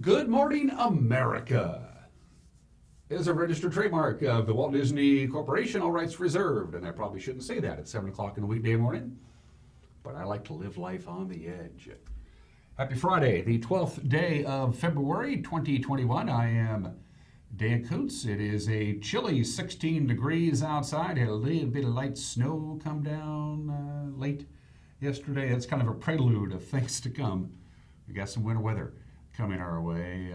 Good morning, America. Is a registered trademark of the Walt Disney Corporation, all rights reserved. And I probably shouldn't say that at 7 o'clock in a weekday morning, but I like to live life on the edge. Happy Friday, the 12th day of February 2021. I am Dan Kuntz. It is a chilly 16 degrees outside. Had a little bit of light snow come down late yesterday. That's kind of a prelude of things to come. We got some winter weather coming our way.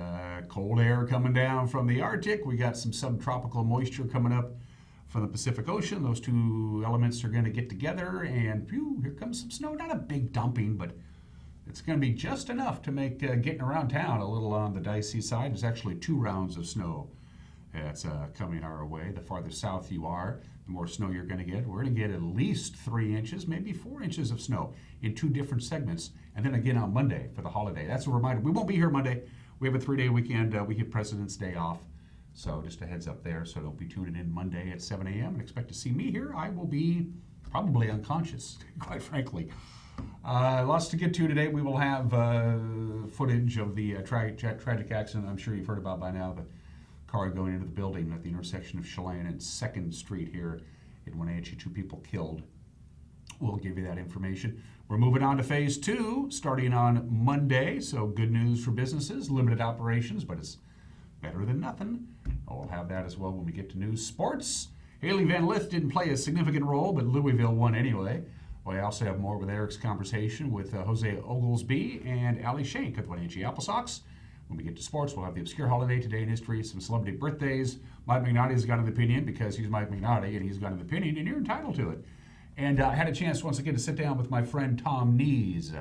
Cold air coming down from the Arctic. We got some subtropical moisture coming up from the Pacific Ocean. Those two elements are going to get together, and phew, here comes some snow. Not a big dumping, but it's going to be just enough to make getting around town a little on the dicey side. There's actually 2 rounds of snow that's coming our way. The farther south you are, the more snow you're going to get. We're going to get at least 3 inches, maybe 4 inches of snow in 2 different segments. And then again on Monday for the holiday. That's a reminder. We won't be here Monday. We have a 3-day weekend. We get President's Day off. So just a heads up there. So don't be tuning in Monday at 7 a.m. and expect to see me here. I will be probably unconscious, quite frankly. Lots to get to today. We will have footage of the tragic accident I'm sure you've heard about by now. The car going into the building at the intersection of Chelan and 2nd Street here in Wenatchee. 2 people killed. We'll give you that information. We're moving on to phase 2 starting on Monday. So good news for businesses, limited operations, but it's better than nothing. We'll have that as well when we get to news. Sports. Haley Van Lith didn't play a significant role, but Louisville won anyway. We also have more with Eric's conversation with Jose Oglesby and Ali Shank of the Wenatchee Apple Sox. When we get to sports, we'll have the obscure holiday today in history, some celebrity birthdays. Mike McNally's got an opinion because he's Mike McNally and he's got an opinion and you're entitled to it. And I had a chance once again to sit down with my friend Thom Nees,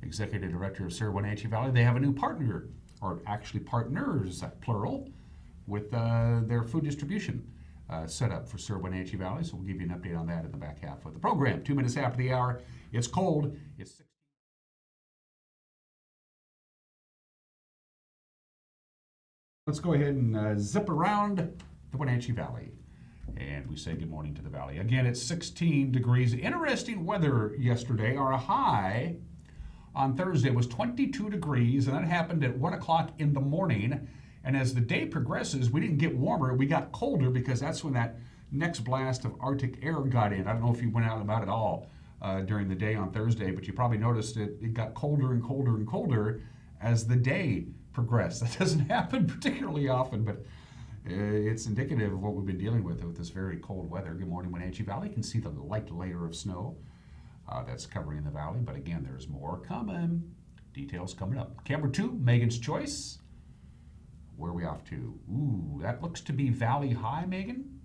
Executive Director of Sir Wenatchee Valley. They have a new partner, or actually partners, plural, with their food distribution set up for Sir Wenatchee Valley. So we'll give you an update on that in the back half of the program. 2 minutes after the hour. It's cold. It's 16. Let's go ahead and zip around the Wenatchee Valley. And we say good morning to the valley. Again, it's 16 degrees. Interesting weather yesterday. Our high on Thursday was 22 degrees, and that happened at 1 o'clock in the morning. And as the day progresses, we didn't get warmer. We got colder because that's when that next blast of Arctic air got in. I don't know if you went out about it all during the day on Thursday, but you probably noticed it got colder and colder and colder as the day progressed. That doesn't happen particularly often, but it's indicative of what we've been dealing with this very cold weather. Good morning, Wenatchee Valley. You can see the light layer of snow that's covering the valley, but again, there's more coming. Details coming up. Camera 2, Megan's Choice. Where are we off to? Ooh, that looks to be Valley High, Megan?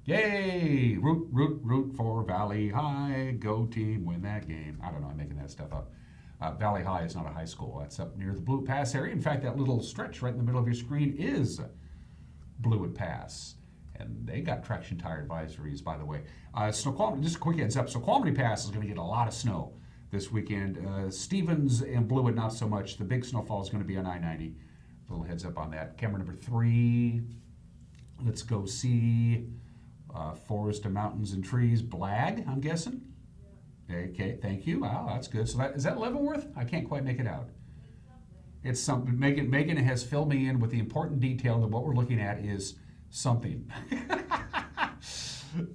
Yeah. Yay! Root for Valley High. Go team, win that game. I don't know, I'm making that stuff up. Valley High is not a high school. That's up near the Blue Pass area. In fact, that little stretch right in the middle of your screen is Blue Pass. And they got traction tire advisories, by the way. Snoqualmie, just a quick heads up, Snoqualmie Pass is going to get a lot of snow this weekend. Stevens and Blewett, not so much. The big snowfall is going to be on I-90. A little heads up on that. Camera number 3. Let's go see Forest of Mountains and Trees. Blag, I'm guessing? Okay, thank you. Wow, that's good. So is that Leavenworth? I can't quite make it out. It's something. Megan has filled me in with the important detail that what we're looking at is something.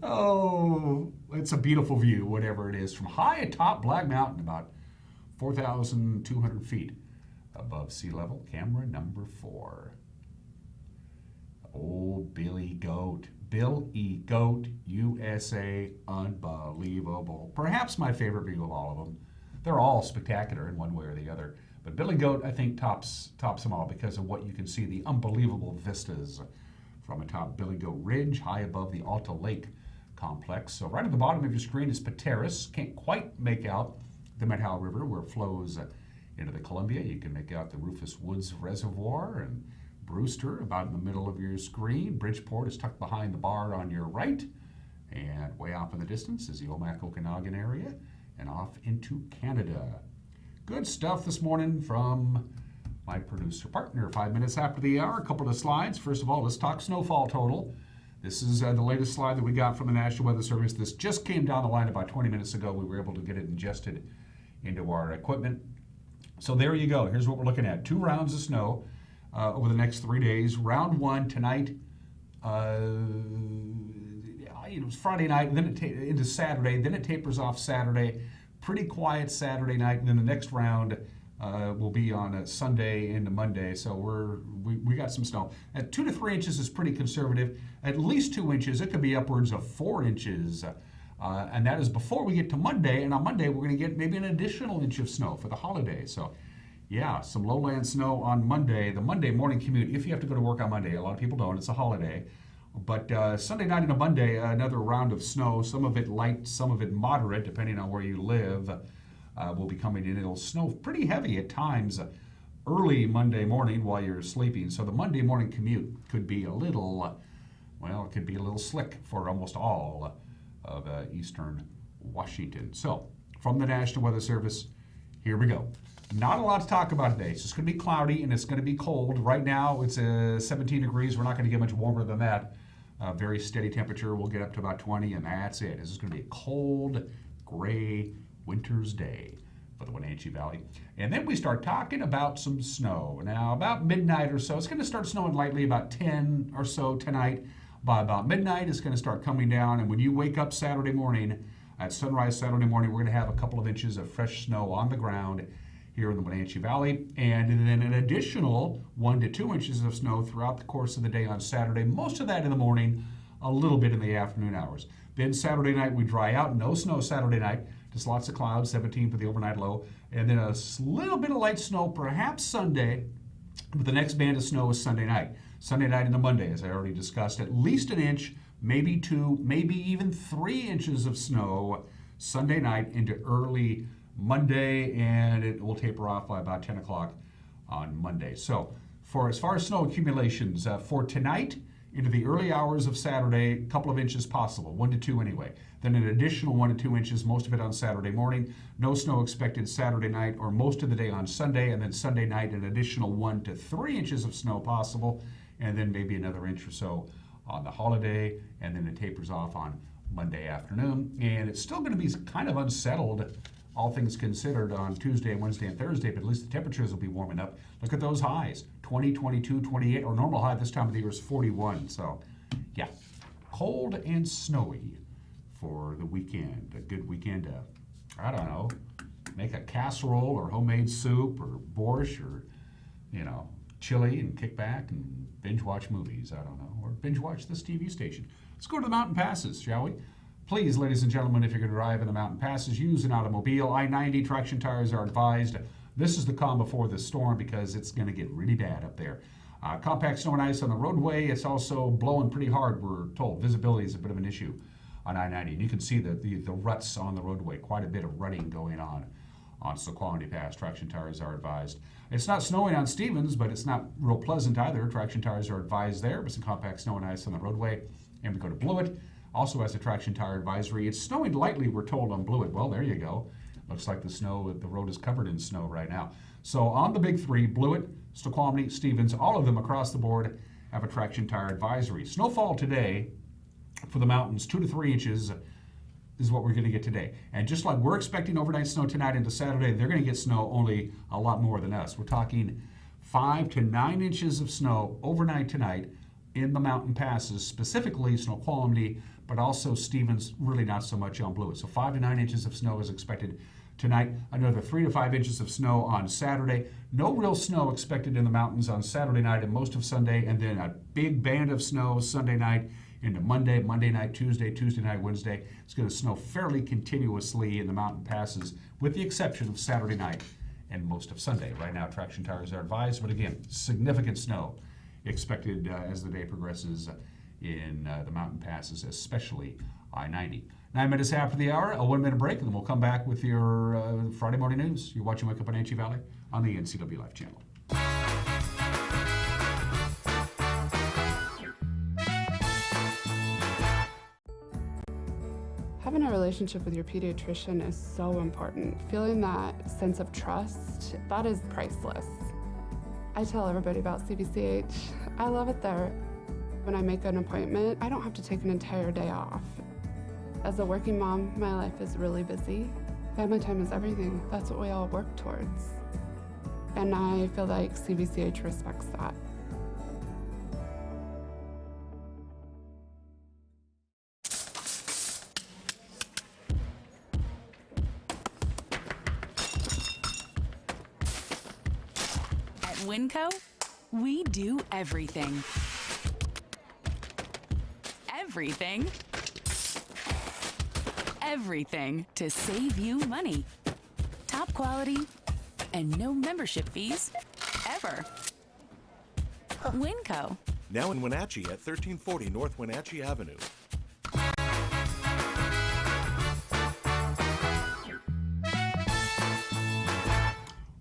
Oh, it's a beautiful view, whatever it is, from high atop Blag Mountain, about 4,200 feet above sea level. Camera number 4. Oh, Billy Goat. Bill E. Goat, USA, unbelievable. Perhaps my favorite view of all of them. They're all spectacular in one way or the other. But Billy Goat, I think, tops them all because of what you can see, the unbelievable vistas from atop Billy Goat Ridge, high above the Alta Lake complex. So right at the bottom of your screen is Pateros. Can't quite make out the Methow River where it flows into the Columbia. You can make out the Rufus Woods Reservoir and Brewster about in the middle of your screen. Bridgeport is tucked behind the bar on your right. And way off in the distance is the Omak Okanagan area and off into Canada. Good stuff this morning from my producer partner. 5 minutes after the hour, a couple of slides. First of all, let's talk snowfall total. This is the latest slide that we got from the National Weather Service. This just came down the line about 20 minutes ago. We were able to get it ingested into our equipment. So there you go. Here's what we're looking at. 2 rounds of snow. over the next 3 days. Round one tonight, it was Friday night, then into Saturday, then it tapers off Saturday. Pretty quiet Saturday night, and then the next round will be on Sunday into Monday. So we got some snow. At 2 to 3 inches is pretty conservative. At least 2 inches. It could be upwards of 4 inches. And that is before we get to Monday. And on Monday, we're going to get maybe an additional inch of snow for the holiday. So, yeah, some lowland snow on Monday. The Monday morning commute, if you have to go to work on Monday. A lot of people don't. It's a holiday. But Sunday night into Monday, another round of snow. Some of it light, some of it moderate, depending on where you live, will be coming in. It'll snow pretty heavy at times early Monday morning while you're sleeping. So the Monday morning commute could be a little, it could be a little slick for almost all of eastern Washington. So from the National Weather Service, here we go. Not a lot to talk about today. It's just going to be cloudy and it's going to be cold. Right now it's 17 degrees. We're not going to get much warmer than that. Very steady temperature. We'll get up to about 20 and that's it. This is going to be a cold, gray winter's day for the Wenatchee Valley. And then we start talking about some snow. Now about midnight or so, it's going to start snowing lightly about 10 or so tonight. By about midnight, it's going to start coming down. And when you wake up Saturday morning, at sunrise Saturday morning, we're going to have a couple of inches of fresh snow on the ground here in the Wenatchee Valley, and then an additional 1 to 2 inches of snow throughout the course of the day on Saturday, most of that in the morning, a little bit in the afternoon hours. Then Saturday night we dry out, no snow Saturday night, just lots of clouds, 17 for the overnight low, and then a little bit of light snow perhaps Sunday, but the next band of snow is Sunday night. Sunday night into Monday, as I already discussed, at least an inch, maybe 2, maybe even 3 inches of snow Sunday night into early Monday, and it will taper off by about 10 o'clock on Monday. So as far as snow accumulations, for tonight into the early hours of Saturday, a couple of inches possible, 1 to 2 anyway. Then an additional 1 to 2 inches, most of it on Saturday morning. No snow expected Saturday night or most of the day on Sunday, and then Sunday night an additional 1 to 3 inches of snow possible, and then maybe another inch or so on the holiday, and then it tapers off on Monday afternoon. And it's still going to be kind of unsettled, all things considered, on Tuesday, Wednesday, and Thursday, but at least the temperatures will be warming up. Look at those highs, 20, 22, 28, or normal high this time of the year is 41. So, yeah, cold and snowy for the weekend. A good weekend to, I don't know, make a casserole or homemade soup or borscht or, chili and kick back and binge watch movies, I don't know, or binge watch this TV station. Let's go to the mountain passes, shall we? Please, ladies and gentlemen, if you're going to drive in the mountain passes, use an automobile. I-90 traction tires are advised. This is the calm before the storm because it's going to get really bad up there. Compact snow and ice on the roadway. It's also blowing pretty hard, we're told. Visibility is a bit of an issue on I-90. And you can see the ruts on the roadway, quite a bit of rutting going on Snoqualmie Pass. Traction tires are advised. It's not snowing on Stevens, but it's not real pleasant either. Traction tires are advised there, but some compact snow and ice on the roadway. And we go to Blewett. Also has a traction tire advisory. It's snowing lightly, we're told, on Blewett. Well, there you go. Looks like the road is covered in snow right now. So on the big three, Blewett, Snoqualmie, Stevens, all of them across the board have a traction tire advisory. Snowfall today for the mountains, 2 to 3 inches is what we're going to get today. And just like we're expecting overnight snow tonight into Saturday, they're going to get snow only a lot more than us. We're talking 5 to 9 inches of snow overnight tonight in the mountain passes, specifically Snoqualmie, but also Stevens, really not so much on Blewett. So 5 to 9 inches of snow is expected tonight. Another 3 to 5 inches of snow on Saturday. No real snow expected in the mountains on Saturday night and most of Sunday, and then a big band of snow Sunday night into Monday, Monday night, Tuesday night, Wednesday. It's going to snow fairly continuously in the mountain passes, with the exception of Saturday night and most of Sunday. Right now, traction tires are advised, but again, significant snow expected as the day progresses in the mountain passes, especially I-90. 9 minutes after the hour, a 1-minute break, and then we'll come back with your Friday morning news. You're watching Wake Up Wenatchee Valley on the NCW Life channel. Having a relationship with your pediatrician is so important. Feeling that sense of trust, that is priceless. I tell everybody about CVCH. I love it there. When I make an appointment, I don't have to take an entire day off. As a working mom, my life is really busy. Family time is everything. That's what we all work towards. And I feel like CVCH respects that. Winco, we do everything. Everything. Everything to save you money. Top quality and no membership fees ever. Winco. Now in Wenatchee at 1340 North Wenatchee Avenue.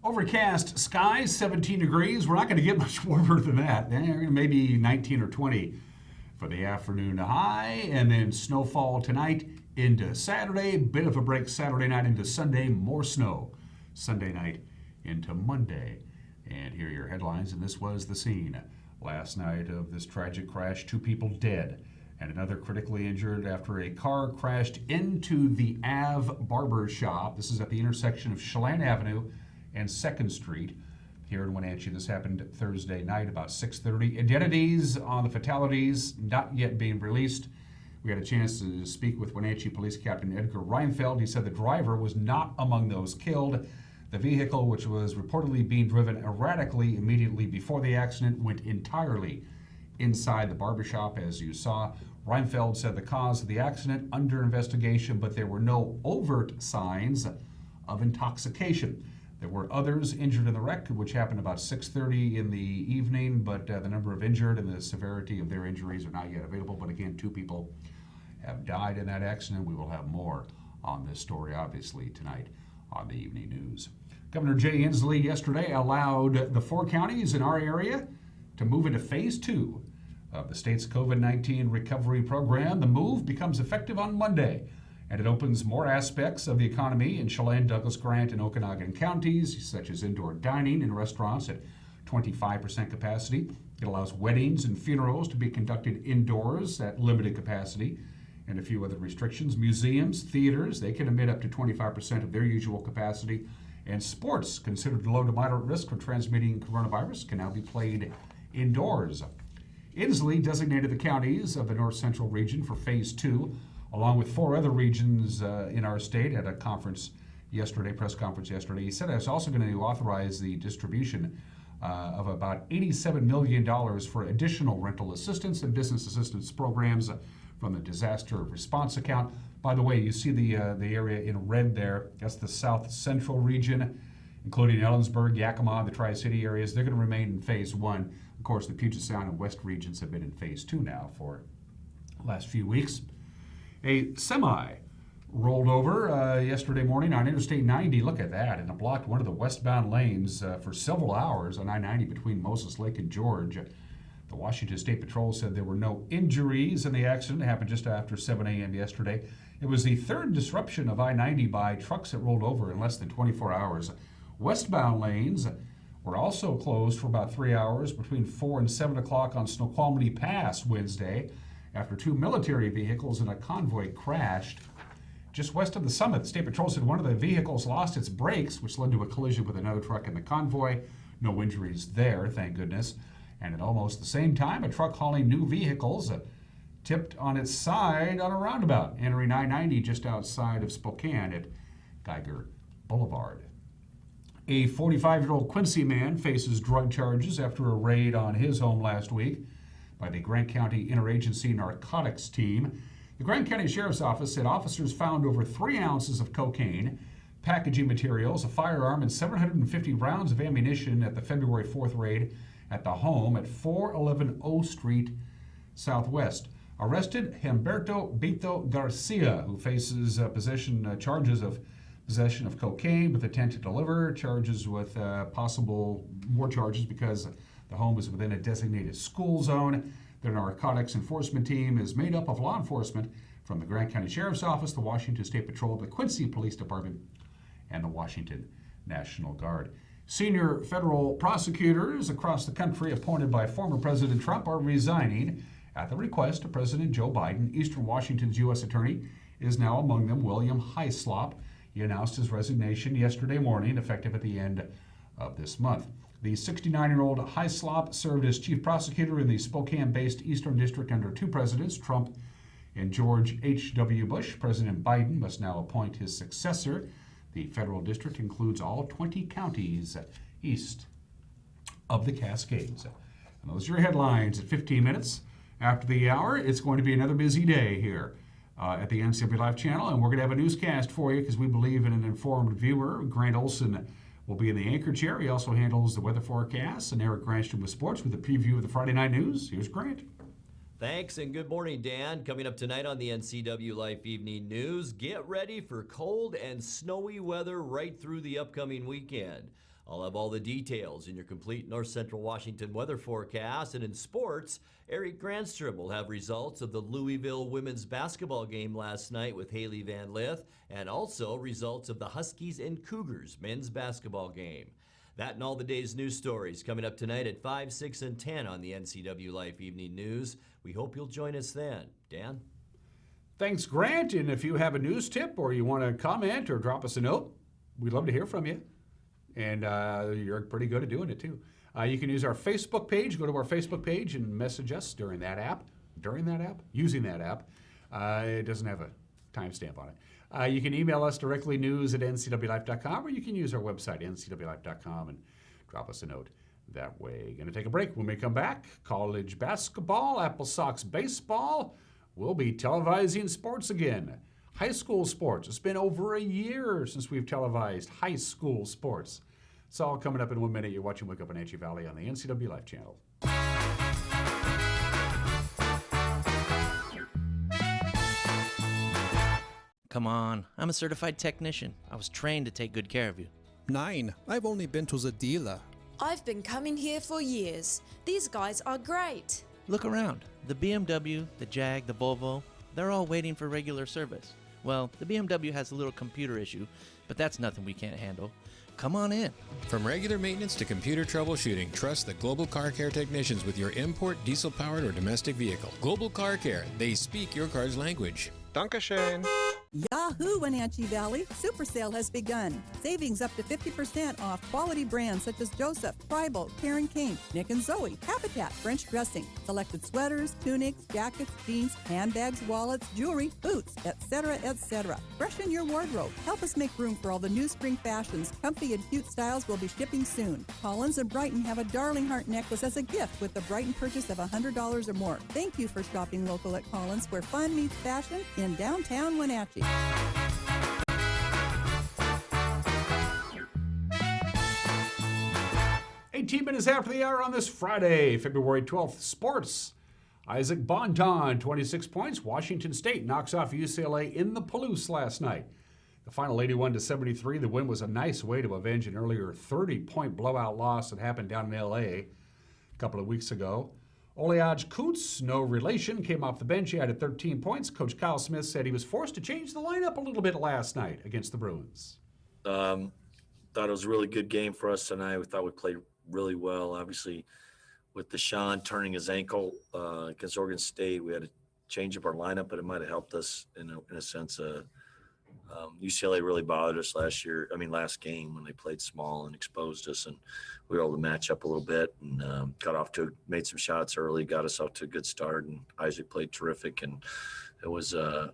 Overcast skies, 17 degrees. We're not going to get much warmer than that. Maybe 19 or 20 for the afternoon high, and then snowfall tonight into Saturday. Bit of a break Saturday night into Sunday. More snow Sunday night into Monday. And here are your headlines, and this was the scene last night of this tragic crash. 2 people dead and another critically injured after a car crashed into the Ave Barber Shop. This is at the intersection of Chelan Avenue and 2nd Street here in Wenatchee. This happened Thursday night about 6:30. Identities on the fatalities not yet being released. We had a chance to speak with Wenatchee Police Captain Edgar Reinfeld. He said the driver was not among those killed. The vehicle, which was reportedly being driven erratically immediately before the accident, went entirely inside the barbershop, as you saw. Reinfeld said the cause of the accident under investigation, but there were no overt signs of intoxication. There were others injured in the wreck, which happened about 6:30 in the evening, but the number of injured and the severity of their injuries are not yet available. But again, 2 people have died in that accident. We will have more on this story, obviously, tonight on the evening news. Governor Jay Inslee yesterday allowed the 4 counties in our area to move into phase 2 of the state's COVID-19 recovery program. The move becomes effective on Monday, and it opens more aspects of the economy in Chelan, Douglas, Grant, and Okanagan counties, such as indoor dining in restaurants at 25% capacity. It allows weddings and funerals to be conducted indoors at limited capacity, and a few other restrictions. Museums, theaters, they can admit up to 25% of their usual capacity, and sports considered low to moderate risk for transmitting coronavirus can now be played indoors. Inslee designated the counties of the North Central region for phase 2, along with 4 other regions in our state at a conference yesterday, press conference yesterday. He said I was also going to authorize the distribution of about $87 million for additional rental assistance and business assistance programs from the disaster response account. By the way, you see the area in red there. That's the South Central region, including Ellensburg, Yakima, the Tri-City areas. They're going to remain in phase 1. Of course, the Puget Sound and West regions have been in phase 2 now for the last few weeks. A semi rolled over yesterday morning on Interstate 90. Look at that. And it blocked one of the westbound lanes for several hours on I-90 between Moses Lake and George. The Washington State Patrol said there were no injuries in the accident. It happened just after 7 a.m. yesterday. It was the 3rd disruption of I-90 by trucks that rolled over in less than 24 hours. Westbound lanes were also closed for about 3 hours between 4 and 7 o'clock on Snoqualmie Pass Wednesday after 2 military vehicles and a convoy crashed just west of the summit. The State Patrol said one of the vehicles lost its brakes, which led to a collision with another truck in the convoy. No injuries there, thank goodness. And at almost the same time, a truck hauling new vehicles tipped on its side on a roundabout, entering I-90 just outside of Spokane at Geiger Boulevard. A 45-year-old Quincy man faces drug charges after a raid on his home last week by the Grant County Interagency Narcotics Team. The Grant County Sheriff's Office said officers found over 3 ounces of cocaine, packaging materials, a firearm, and 750 rounds of ammunition at the February 4th raid at the home at 411 O Street Southwest. Arrested Humberto Bito Garcia, who faces charges of possession of cocaine with intent to deliver, charges with possible more charges because the home is within a designated school zone. The narcotics enforcement team is made up of law enforcement from the Grant County Sheriff's Office, the Washington State Patrol, the Quincy Police Department, and the Washington National Guard. Senior federal prosecutors across the country appointed by former President Trump are resigning at the request of President Joe Biden. Eastern Washington's U.S. Attorney is now among them, William Hyslop. He announced his resignation yesterday morning, effective at the end of this month. The 69-year-old Hyslop served as chief prosecutor in the Spokane-based Eastern District under 2 presidents, Trump and George H.W. Bush. President Biden must now appoint his successor. The federal district includes all 20 counties east of the Cascades. And those are your headlines at 15 minutes after the hour. It's going to be another busy day here at the NCW Life channel, and we're going to have a newscast for you because we believe in an informed viewer. Grant Olson will be in the anchor chair. He also handles the weather forecasts, and Eric Granstrom with sports with a preview of the Friday night news. Here's Grant. Thanks and good morning, Dan. Coming up tonight on the NCW Life Evening News, get ready for cold and snowy weather right through the upcoming weekend. I'll have all the details in your complete North Central Washington weather forecast. And in sports, Eric Granstrom will have results of the Louisville women's basketball game last night with Haley Van Lith, and also results of the Huskies and Cougars men's basketball game. That and all the day's news stories coming up tonight at 5, 6, and 10 on the NCW Life Evening News. We hope you'll join us then. Dan? Thanks, Grant. And if you have a news tip or you want to comment or drop us a note, we'd love to hear from you. And you're pretty good at doing it, too. You can use our Facebook page. Go to our Facebook page and message us during that app. Using that app. It doesn't have a timestamp on it. You can email us directly, news@ncwlife.com, or you can use our website, ncwlife.com, and drop us a note that way. Going to take a break. When we come back, college basketball, Apple Sox baseball. We'll be televising sports again. High school sports. It's been over a year since we've televised high school sports. It's all coming up in 1 minute. You're watching Wake Up Wenatchee Valley on the NCW Life channel. Come on, I'm a certified technician. I was trained to take good care of you. 9. I've only been to the dealer. I've been coming here for years. These guys are great. Look around. The BMW, the Jag, the Volvo, they're all waiting for regular service. Well, the BMW has a little computer issue, but that's nothing we can't handle. Come on in. From regular maintenance to computer troubleshooting, trust the Global Car Care technicians with your import, diesel-powered, or domestic vehicle. Global Car Care, they speak your car's language. Dankeschön. Yahoo, Wenatchee Valley! Super sale has begun. Savings up to 50% off quality brands such as Joseph, Tribal, Karen Kane, Nick and Zoe, Habitat, French dressing, selected sweaters, tunics, jackets, jeans, handbags, wallets, jewelry, boots, etc., etc. Freshen your wardrobe. Help us make room for all the new spring fashions. Comfy and cute styles will be shipping soon. Collins and Brighton have a Darling Heart necklace as a gift with the Brighton purchase of $100 or more. Thank you for shopping local at Collins, where fun meets fashion in downtown Wenatchee. 18 minutes after the hour on this Friday, February 12th, sports. Isaac Bonton, 26 points. Washington State knocks off UCLA in the Palouse last night. The final 81-73. The win was a nice way to avenge an earlier 30-point blowout loss that happened down in LA a couple of weeks ago. Kuntz, no relation, came off the bench. He added 13 points. Coach Kyle Smith said he was forced to change the lineup a little bit last night against the Bruins. Thought it was a really good game for us tonight. We thought we played really well. Obviously, with Deshaun turning his ankle against Oregon State, we had to change up our lineup, but it might have helped us in a sense. UCLA really bothered us last game when they played small and exposed us, and we were able to match up a little bit and made some shots early, got us off to a good start, and Isaac played terrific, and it was a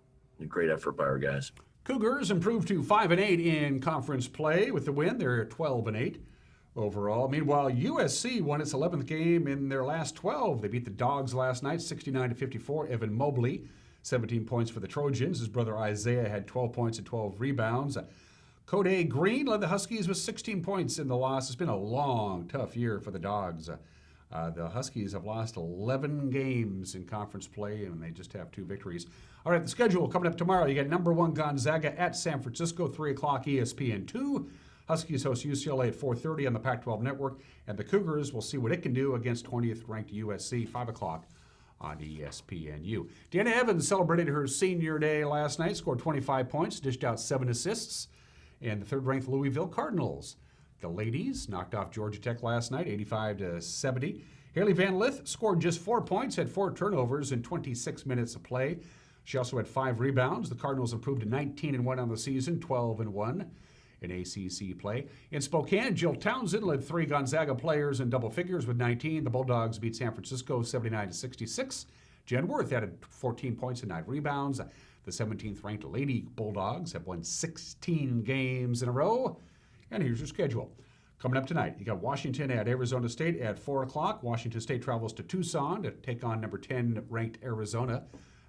great effort by our guys. Cougars improved to 5-8 in conference play with the win. They're 12-8 overall. Meanwhile, USC won its 11th game in their last 12. They beat the Dogs last night, 69-54. Evan Mobley, 17 points for the Trojans. His brother Isaiah had 12 points and 12 rebounds. Cody Green led the Huskies with 16 points in the loss. It's been a long, tough year for the Dogs. The Huskies have lost 11 games in conference play, and they just have 2 victories. All right, the schedule coming up tomorrow. You got number 1 Gonzaga at San Francisco, 3 o'clock ESPN2. Huskies host UCLA at 4:30 on the Pac-12 Network, and the Cougars will see what it can do against 20th ranked USC, 5 o'clock on ESPNU. Deanna Evans celebrated her senior day last night, scored 25 points, dished out 7 assists, and the 3rd-ranked Louisville Cardinals. The ladies knocked off Georgia Tech last night, 85-70. Haley Van Lith scored just 4 points, had 4 turnovers in 26 minutes of play. She also had 5 rebounds. The Cardinals improved to 19-1 on the season, 12-1 in ACC play. In Spokane, Jill Townsend led 3 Gonzaga players in double figures with 19. The Bulldogs beat San Francisco 79-66. Jen Worth added 14 points and 9 rebounds. The 17th-ranked Lady Bulldogs have won 16 games in a row. And here's your schedule. Coming up tonight, you got Washington at Arizona State at 4 o'clock. Washington State travels to Tucson to take on number 10 ranked Arizona.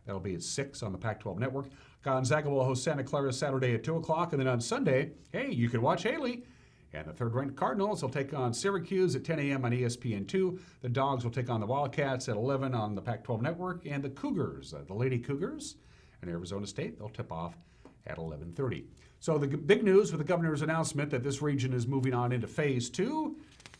That'll be at 6 on the Pac-12 network. Gonzaga will host Santa Clara Saturday at 2 o'clock. And then on Sunday, hey, you can watch Haley. And the third-ranked Cardinals will take on Syracuse at 10 a.m. on ESPN2. The Dogs will take on the Wildcats at 11 on the Pac-12 network. And the Cougars, the Lady Cougars, and Arizona State, they'll tip off at 11:30. So the big news with the governor's announcement that this region is moving on into phase 2,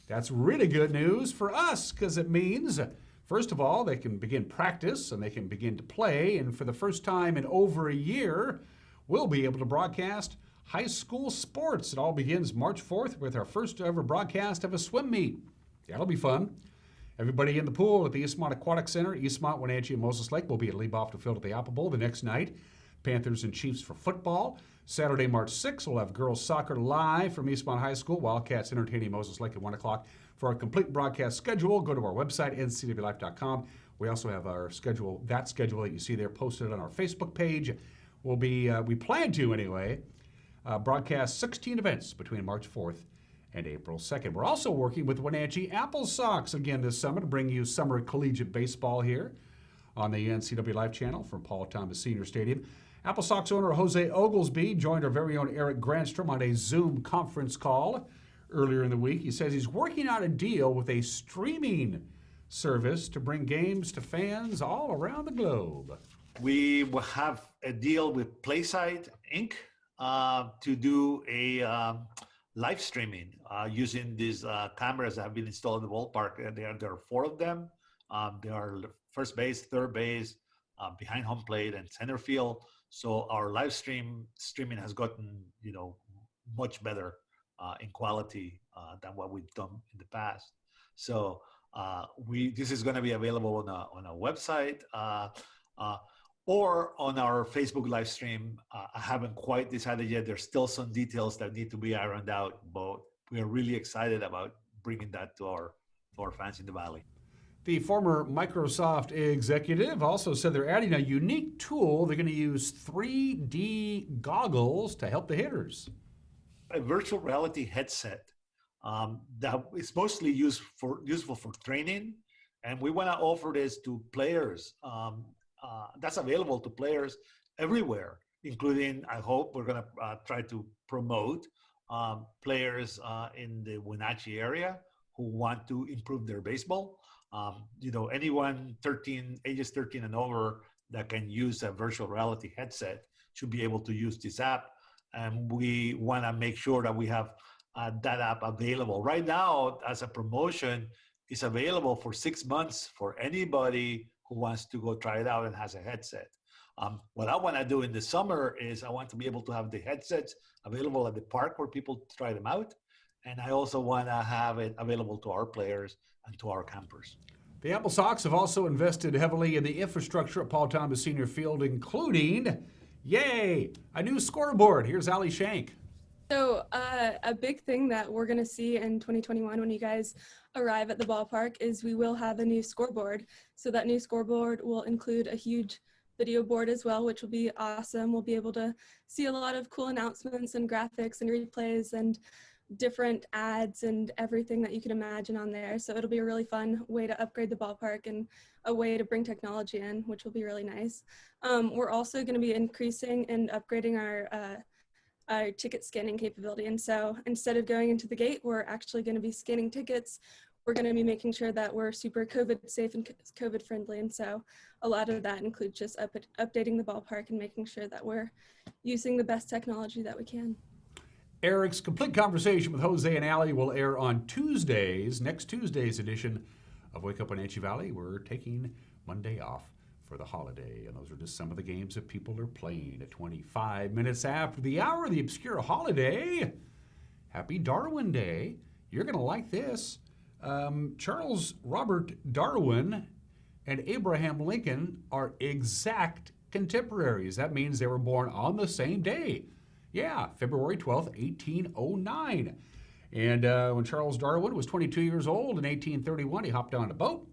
that's really good news for us because it means, first of all, they can begin practice and they can begin to play. And for the first time in over a year, we'll be able to broadcast high school sports. It all begins March 4th with our first ever broadcast of a swim meet. That'll be fun. Everybody in the pool at the Eastmont Aquatic Center, Eastmont, Wenatchee, and Moses Lake will be at Leib-Off Field at the Apple Bowl the next night. Panthers and Chiefs for football. Saturday, March 6th, we'll have girls soccer live from Eastmont High School. Wildcats entertaining Moses Lake at 1 o'clock. For our complete broadcast schedule, go to our website, ncwlife.com. We also have our schedule, that schedule that you see there, posted on our Facebook page. We'll be, we plan to anyway, broadcast 16 events between March 4th and April 2nd. We're also working with Wenatchee Apple Sox again this summer to bring you summer collegiate baseball here on the NCW Life channel from Paul Thomas Senior Stadium. Apple Sox owner Jose Oglesby joined our very own Eric Grandstrom on a Zoom conference call earlier in the week. He says he's working out a deal with a streaming service to bring games to fans all around the globe. We will have a deal with Playside Inc. To do a live streaming using these cameras that have been installed in the ballpark. There are 4 of them. They are first base, third base, behind home plate, and center field. So our live streaming has gotten, much better in quality than what we've done in the past. So this is going to be available on a website or on our Facebook live stream. I haven't quite decided yet. There's still some details that need to be ironed out, but we are really excited about bringing that to our fans in the Valley. The former Microsoft executive also said they're adding a unique tool. They're going to use 3D goggles to help the hitters. A virtual reality headset that is mostly useful for training, and we want to offer this to players. That's available to players everywhere, including, I hope, we're going to try to promote players in the Wenatchee area who want to improve their baseball. Anyone ages 13 and over that can use a virtual reality headset should be able to use this app. And we want to make sure that we have that app available. Right now, as a promotion, it's available for 6 months for anybody who wants to go try it out and has a headset. What I want to do in the summer is I want to be able to have the headsets available at the park where people try them out. And I also want to have it available to our players and to our campers. The Apple Sox have also invested heavily in the infrastructure at Paul Thomas Senior Field, including, yay, a new scoreboard. Here's Ali Shank. So a big thing that we're going to see in 2021 when you guys arrive at the ballpark is we will have a new scoreboard. So that new scoreboard will include a huge video board as well, which will be awesome. We'll be able to see a lot of cool announcements and graphics and replays and different ads and everything that you can imagine on there. So it'll be a really fun way to upgrade the ballpark and a way to bring technology in, which will be really nice. We're also going to be increasing and upgrading our ticket scanning capability. And so instead of going into the gate, we're actually going to be scanning tickets. We're going to be making sure that we're super COVID safe and COVID friendly. And so a lot of that includes just updating the ballpark and making sure that we're using the best technology that we can. Eric's complete conversation with Jose and Allie will air on next Tuesday's edition of Wake Up Wenatchee Valley. We're taking Monday off for the holiday, and those are just some of the games that people are playing. At 25 minutes after the hour of the obscure holiday, happy Darwin Day. You're going to like this. Charles Robert Darwin and Abraham Lincoln are exact contemporaries. That means they were born on the same day. Yeah, February 12th, 1809. And when Charles Darwin was 22 years old in 1831, he hopped on a boat.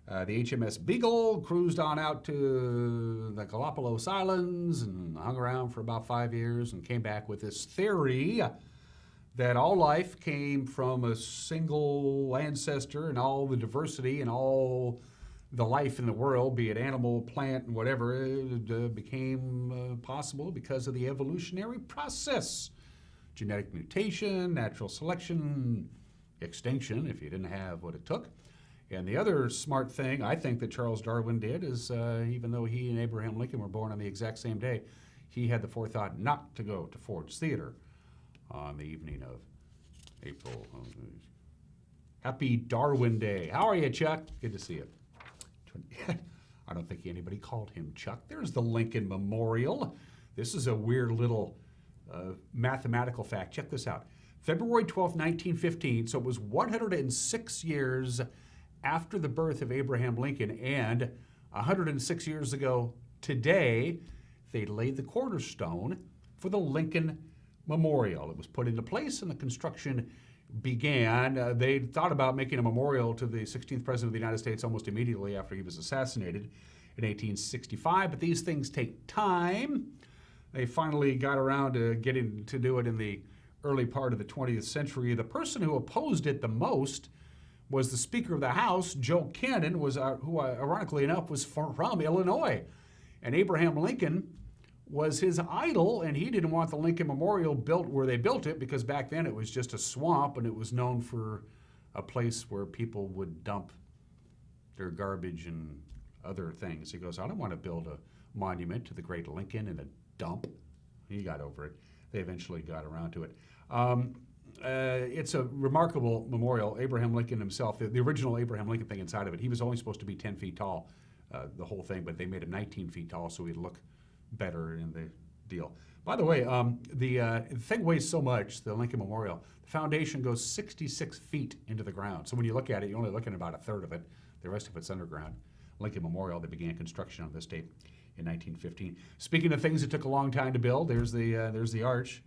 The HMS Beagle cruised on out to the Galapagos Islands and hung around for about 5 years and came back with this theory that all life came from a single ancestor, and all the diversity and all the life in the world, be it animal, plant, and whatever, became possible because of the evolutionary process. Genetic mutation, natural selection, extinction, if you didn't have what it took. And the other smart thing I think that Charles Darwin did is, even though he and Abraham Lincoln were born on the exact same day, he had the forethought not to go to Ford's Theater on the evening of April. Happy Darwin Day. How are you, Chuck? Good to see you. I don't think anybody called him Chuck. There's the Lincoln Memorial. This is a weird little mathematical fact. Check this out. February 12th, 1915, so it was 106 years after the birth of Abraham Lincoln, and 106 years ago today, they laid the cornerstone for the Lincoln Memorial. It was put into place and the construction began. They thought about making a memorial to the 16th President of the United States almost immediately after he was assassinated in 1865, but these things take time. They finally got around to getting to do it in the early part of the 20th century. The person who opposed it the most was the Speaker of the House, Joe Cannon, who ironically enough was from Illinois. And Abraham Lincoln was his idol, and he didn't want the Lincoln Memorial built where they built it because back then it was just a swamp and it was known for a place where people would dump their garbage and other things. He goes, I don't want to build a monument to the great Lincoln in a dump. He got over it. They eventually got around to it. It's a remarkable memorial. Abraham Lincoln himself, the original Abraham Lincoln thing inside of it, he was only supposed to be 10 feet tall, the whole thing, but they made him 19 feet tall so he'd look better in the deal. By the way, the thing weighs so much, the Lincoln Memorial, the foundation goes 66 feet into the ground. So when you look at it, you're only looking at about a third of it. The rest of it's underground. Lincoln Memorial, they began construction on this date in 1915. Speaking of things that took a long time to build, there's the arch,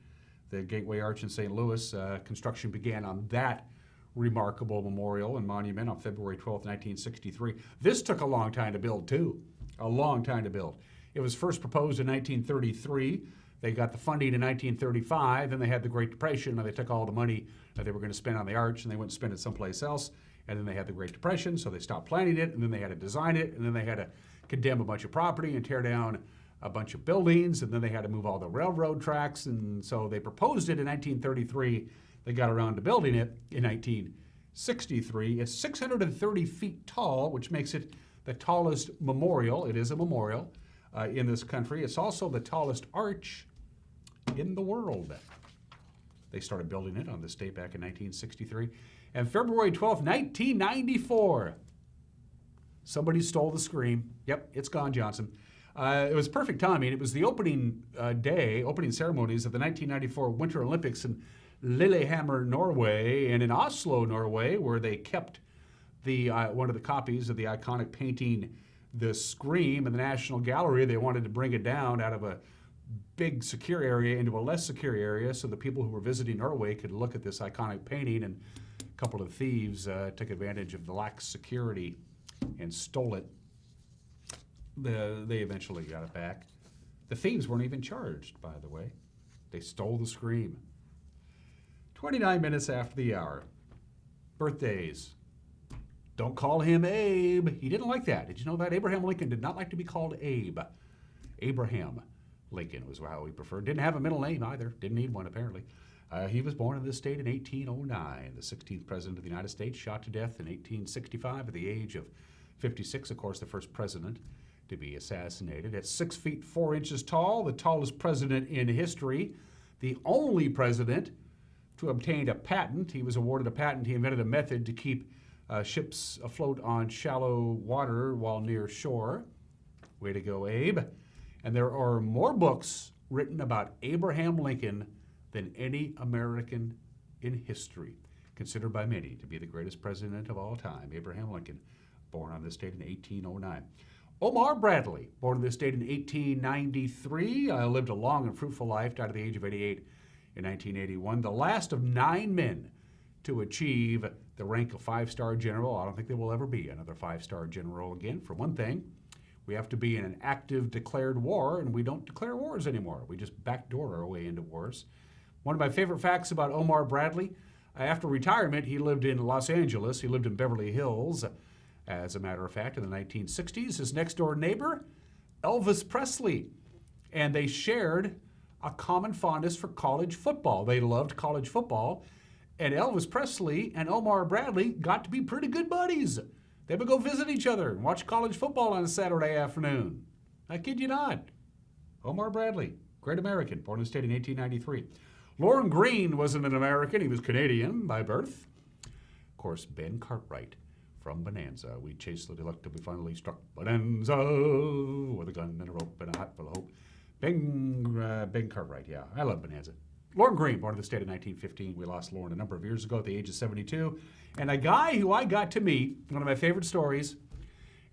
the Gateway Arch in St. Louis. Construction began on that remarkable memorial and monument on February 12, 1963. This took a long time to build, too. A long time to build. It was first proposed in 1933. They got the funding in 1935. Then they had the Great Depression, and they took all the money that they were going to spend on the arch, and they went and spent it someplace else. And then they had the Great Depression, so they stopped planning it, and then they had to design it, and then they had to condemn a bunch of property and tear down a bunch of buildings, and then they had to move all the railroad tracks, and so they proposed it in 1933. They got around to building it in 1963. It's 630 feet tall, which makes it the tallest memorial. It is a memorial in this country. It's also the tallest arch in the world. They started building it on this date back in 1963. And February 12th, 1994, somebody stole the scream. Yep, it's gone, Johnson. It was perfect timing. It was the opening ceremonies of the 1994 Winter Olympics in Lillehammer, Norway, and in Oslo, Norway, where they kept one of the copies of the iconic painting, The Scream, in the National Gallery. They wanted to bring it down out of a big secure area into a less secure area so the people who were visiting Norway could look at this iconic painting, and a couple of thieves took advantage of the lax security and stole it. They eventually got it back. The thieves weren't even charged, by the way. They stole the Scream. 29 minutes after the hour. Birthdays. Don't call him Abe. He didn't like that. Did you know that? Abraham Lincoln did not like to be called Abe. Abraham Lincoln was how he preferred. Didn't have a middle name either. Didn't need one, apparently. He was born in this state in 1809. The 16th President of the United States, shot to death in 1865 at the age of 56. Of course, the first president to be assassinated. At 6 feet 4 inches tall, the tallest president in history, the only president to obtain a patent. He was awarded a patent. He invented a method to keep ships afloat on shallow water while near shore. Way to go, Abe. And there are more books written about Abraham Lincoln than any American in history. Considered by many to be the greatest president of all time, Abraham Lincoln, born on this date in 1809. Omar Bradley, born on this date in 1893, lived a long and fruitful life, died at the age of 88 in 1981. The last of 9 men to achieve the rank of 5-star general. I don't think there will ever be another 5-star general again. For one thing, we have to be in an active declared war, and we don't declare wars anymore. We just backdoor our way into wars. One of my favorite facts about Omar Bradley, after retirement, he lived in Los Angeles. He lived in Beverly Hills. As a matter of fact, in the 1960s, his next-door neighbor, Elvis Presley, and they shared a common fondness for college football. They loved college football, and Elvis Presley and Omar Bradley got to be pretty good buddies. They would go visit each other and watch college football on a Saturday afternoon. I kid you not. Omar Bradley, great American, born in the state in 1893. Lorne Greene wasn't an American. He was Canadian by birth. Of course, Ben Cartwright from Bonanza. We chased the deluxe till we finally struck Bonanza with a gun and a rope and a hat full of hope. Ben Cartwright, yeah. I love Bonanza. Lorne Greene, born in the state in 1915. We lost Lorne a number of years ago at the age of 72. And a guy who I got to meet, one of my favorite stories,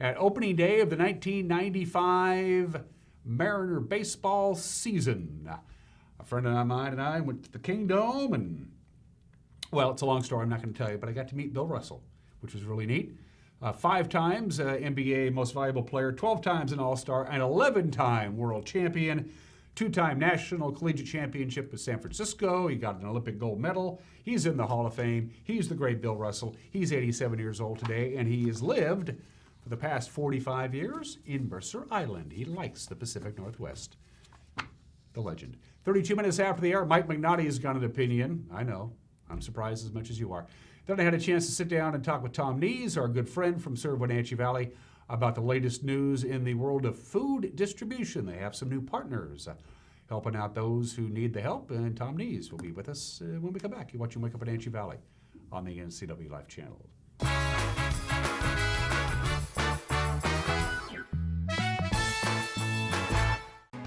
at opening day of the 1995 Mariner baseball season. A friend of mine and I went to the Kingdome, and, well, it's a long story. I'm not going to tell you, but I got to meet Bill Russell, which was really neat. 5 times NBA Most Valuable Player, 12 times an All-Star, an 11-time World Champion, 2-time National Collegiate Championship with San Francisco. He got an Olympic gold medal. He's in the Hall of Fame. He's the great Bill Russell. He's 87 years old today, and he has lived for the past 45 years in Mercer Island. He likes the Pacific Northwest. The legend. 32 minutes after the hour, Mike McNaughty has got an opinion. I know. I'm surprised as much as you are. Then I had a chance to sit down and talk with Thom Nees, our good friend from Wenatchee Valley, about the latest news in the world of food distribution. They have some new partners helping out those who need the help, and Thom Nees will be with us when we come back. You're watching Wake Up Wenatchee Valley on the NCW Life channel.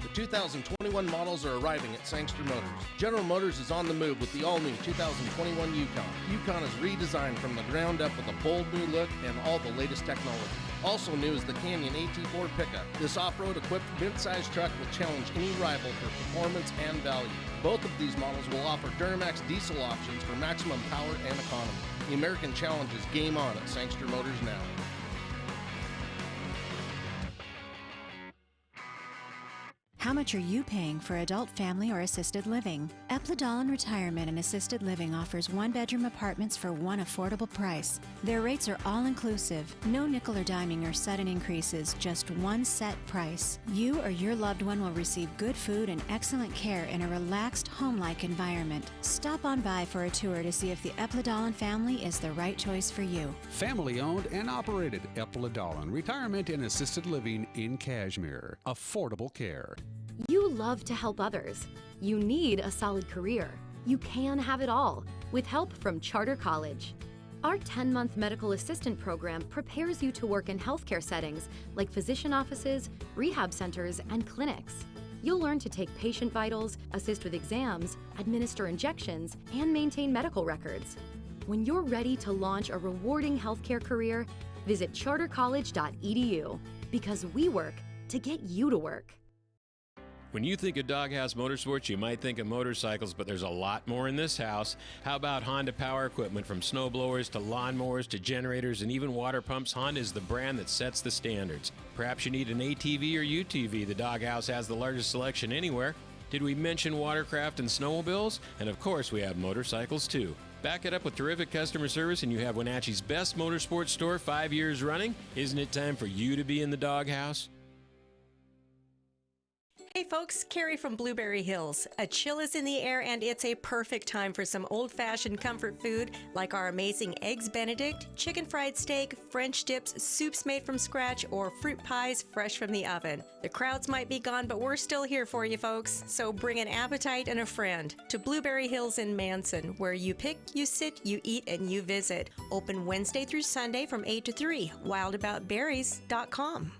The 2021 models are arriving at Sangster Motors. General Motors is on the move with the all-new 2021 Yukon. Yukon is redesigned from the ground up with a bold new look and all the latest technology. Also new is the Canyon AT4 pickup. This off-road equipped mid-size truck will challenge any rival for performance and value. Both of these models will offer Duramax diesel options for maximum power and economy. The American Challenge is game on at Sangster Motors now. How much are you paying for adult, family, or assisted living? Epladolin Retirement and Assisted Living offers one-bedroom apartments for one affordable price. Their rates are all-inclusive, no nickel or diming or sudden increases, just one set price. You or your loved one will receive good food and excellent care in a relaxed, home-like environment. Stop on by for a tour to see if the Epladolin family is the right choice for you. Family-owned and operated Epladolin Retirement and Assisted Living in Cashmere. Affordable care. You love to help others. You need a solid career. You can have it all with help from Charter College. Our 10-month medical assistant program prepares you to work in healthcare settings like physician offices, rehab centers, and clinics. You'll learn to take patient vitals, assist with exams, administer injections, and maintain medical records. When you're ready to launch a rewarding healthcare career, visit chartercollege.edu because we work to get you to work. When you think of Doghouse Motorsports, you might think of motorcycles, but there's a lot more in this house. How about Honda power equipment? From snowblowers to lawnmowers to generators and even water pumps, Honda is the brand that sets the standards. Perhaps you need an ATV or UTV. The Doghouse has the largest selection anywhere. Did we mention watercraft and snowmobiles? And of course, we have motorcycles too. Back it up with terrific customer service and you have Wenatchee's best motorsports store 5 years running. Isn't it time for you to be in the Doghouse? Hey folks, Carrie from Blueberry Hills. A chill is in the air and it's a perfect time for some old-fashioned comfort food like our amazing Eggs Benedict, chicken fried steak, French dips, soups made from scratch, or fruit pies fresh from the oven. The crowds might be gone, but we're still here for you folks. So bring an appetite and a friend to Blueberry Hills in Manson, where you pick, you sit, you eat, and you visit. Open Wednesday through Sunday from 8 to 3. wildaboutberries.com.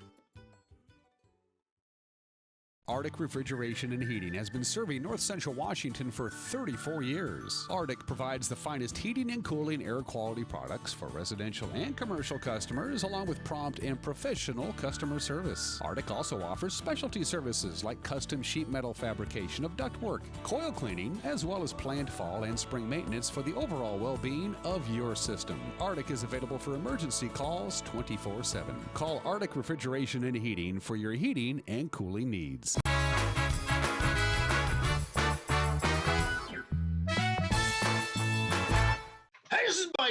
Arctic Refrigeration and Heating has been serving North Central Washington for 34 years. Arctic provides the finest heating and cooling air quality products for residential and commercial customers, along with prompt and professional customer service. Arctic also offers specialty services like custom sheet metal fabrication of ductwork, coil cleaning, as well as planned fall and spring maintenance for the overall well-being of your system. Arctic is available for emergency calls 24/7. Call Arctic Refrigeration and Heating for your heating and cooling needs.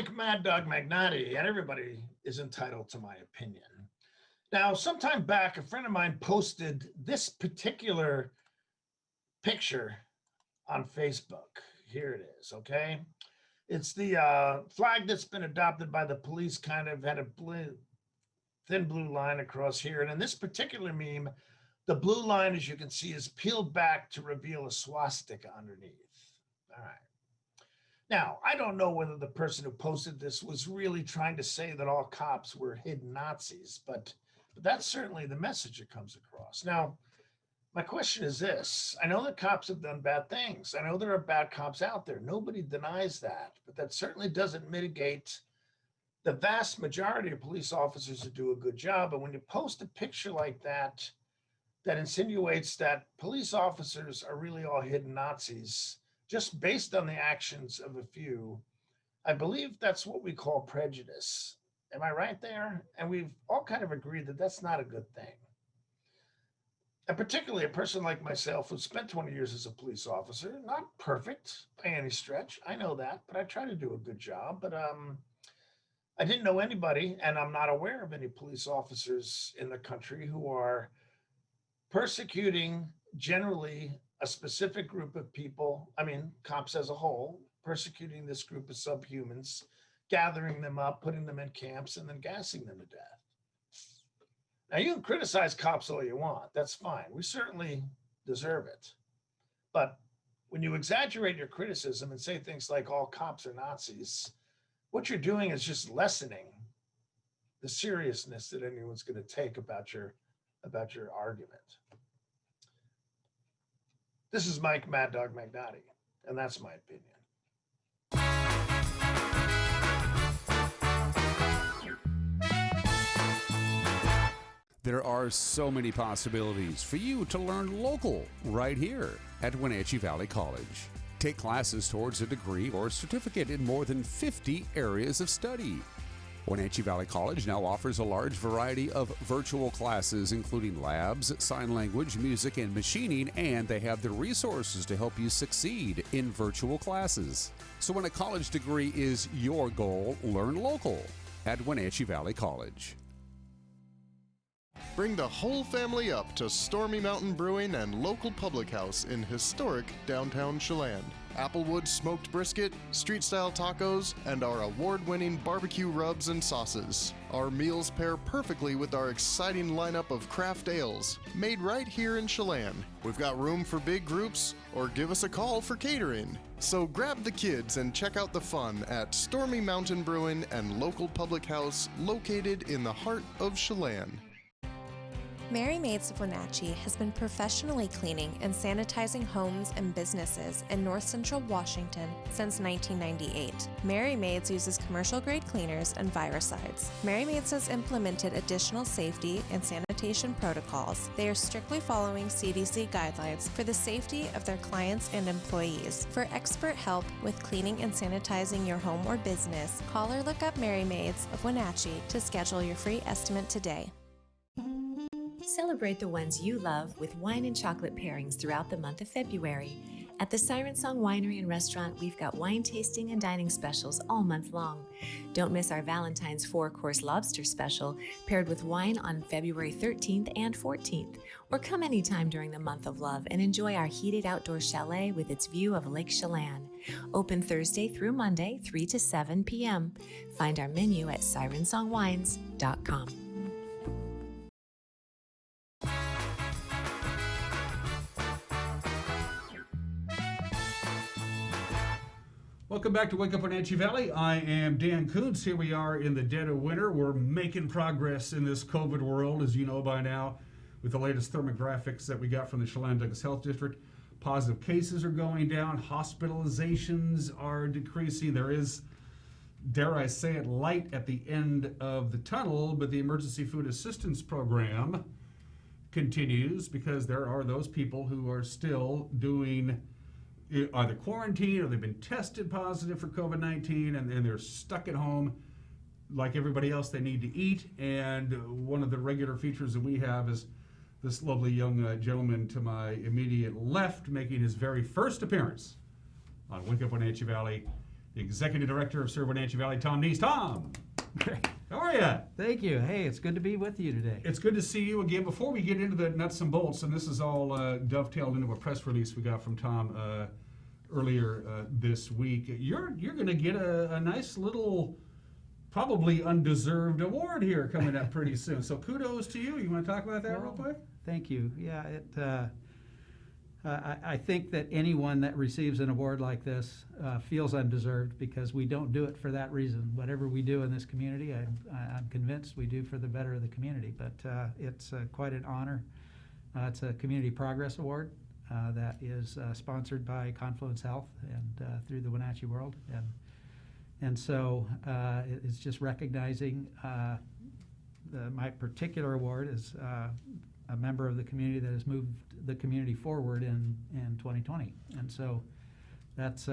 Mike Mad Dog Magnati, and everybody is entitled to my opinion. Now, sometime back, a friend of mine posted this particular picture on Facebook. Here it is, okay? It's the flag that's been adopted by the police, kind of had a thin blue line across here. And in this particular meme, the blue line, as you can see, is peeled back to reveal a swastika underneath. All right. Now, I don't know whether the person who posted this was really trying to say that all cops were hidden Nazis, but that's certainly the message that comes across. Now, my question is this. I know that cops have done bad things. I know there are bad cops out there. Nobody denies that, but that certainly doesn't mitigate the vast majority of police officers who do a good job. And when you post a picture like that, that insinuates that police officers are really all hidden Nazis, just based on the actions of a few, I believe that's what we call prejudice. Am I right there? And we've all kind of agreed that that's not a good thing. And particularly a person like myself who spent 20 years as a police officer, not perfect by any stretch, I know that, but I try to do a good job. But I didn't know anybody, and I'm not aware of any police officers in the country who are persecuting generally a specific group of people, I mean, cops as a whole, persecuting this group of subhumans, gathering them up, putting them in camps, and then gassing them to death. Now, you can criticize cops all you want. That's fine. We certainly deserve it. But when you exaggerate your criticism and say things like all cops are Nazis, what you're doing is just lessening the seriousness that anyone's going to take about your argument. This is Mike Mad Dog Magnati, and that's my opinion. There are so many possibilities for you to learn local right here at Wenatchee Valley College. Take classes towards a degree or certificate in more than 50 areas of study. Wenatchee Valley College now offers a large variety of virtual classes, including labs, sign language, music, and machining, and they have the resources to help you succeed in virtual classes. So when a college degree is your goal, learn local at Wenatchee Valley College. Bring the whole family up to Stormy Mountain Brewing and local public house in historic downtown Chelan. Applewood smoked brisket, street-style tacos, and our award-winning barbecue rubs and sauces. Our meals pair perfectly with our exciting lineup of craft ales, made right here in Chelan. We've got room for big groups, or give us a call for catering. So grab the kids and check out the fun at Stormy Mountain Brewing and local public house located in the heart of Chelan. Mary Maids of Wenatchee has been professionally cleaning and sanitizing homes and businesses in North Central Washington since 1998. Mary Maids uses commercial-grade cleaners and viricides. Mary Maids has implemented additional safety and sanitation protocols. They are strictly following CDC guidelines for the safety of their clients and employees. For expert help with cleaning and sanitizing your home or business, call or look up Mary Maids of Wenatchee to schedule your free estimate today. Celebrate the ones you love with wine and chocolate pairings throughout the month of February. At the Siren Song Winery and Restaurant, we've got wine tasting and dining specials all month long. Don't miss our Valentine's 4-course lobster special paired with wine on February 13th and 14th. Or come anytime during the month of love and enjoy our heated outdoor chalet with its view of Lake Chelan. Open Thursday through Monday, 3 to 7 p.m. Find our menu at sirensongwines.com. Welcome back to Wake Up Wenatchee Valley. I am Dan Kuntz. Here we are in the dead of winter. We're making progress in this COVID world, as you know by now, with the latest thermographics that we got from the Chelan-Douglas Health District. Positive cases are going down. Hospitalizations are decreasing. There is, dare I say it, light at the end of the tunnel, but the Emergency Food Assistance Program continues because there are those people who are still doing either quarantine or they've been tested positive for COVID-19 and they're stuck at home like everybody else. They need to eat, and one of the regular features that we have is this lovely young gentleman to my immediate left making his very first appearance on Wake Up Wenatchee Valley. the Executive Director of Serve Wenatchee Valley, Thom Nees. Thom, how are you? Thank you. Hey, it's good to be with you today. It's good to see you again. Before we get into the nuts and bolts, and this is all dovetailed into a press release we got from Thom earlier this week, you're going to get a nice little, probably undeserved award here coming up pretty soon. So kudos to you. You want to talk about that real quick? Thank you. Yeah, I think that anyone that receives an award like this feels undeserved because we don't do it for that reason. Whatever we do in this community, I'm convinced we do for the better of the community. But it's quite an honor. It's a Community Progress Award that is sponsored by Confluence Health and through the Wenatchee World. And so it's just recognizing my particular award is a member of the community that has moved the community forward in 2020, and so that's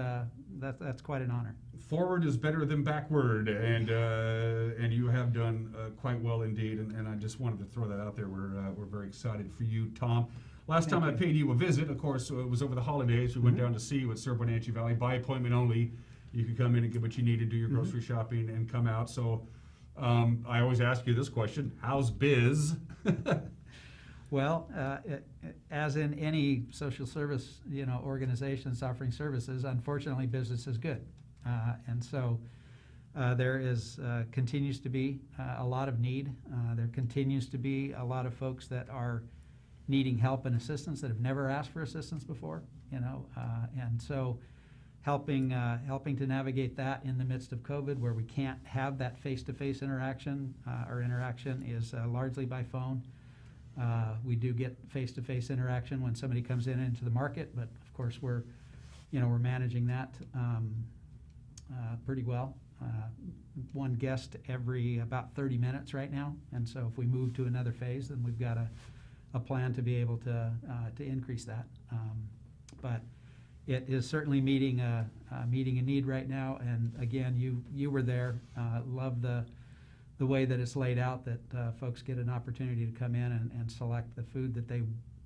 quite an honor. Forward is better than backward, and you have done quite well indeed. And I just wanted to throw that out there. We're very excited for you, Thom. Last time I paid you a visit, of course, it was over the holidays. We went down to see you at Serve Wenatchee Valley by appointment only. You could come in and get what you needed, do your grocery shopping, and come out. So I always ask you this question: how's biz? Well, as in any social service, organizations offering services, unfortunately, business is good, and so there continues to be a lot of need. There continues to be a lot of folks that are needing help and assistance that have never asked for assistance before, and so helping to navigate that in the midst of COVID, where we can't have that face-to-face interaction. Our interaction is largely by phone. We do get face-to-face interaction when somebody comes into the market, but of course we're managing that pretty well. One guest every about 30 minutes right now, and so if we move to another phase, then we've got a plan to be able to increase that. But it is certainly meeting a need right now, and again, you were there. Love the way that it's laid out, that folks get an opportunity to come in and select the food that they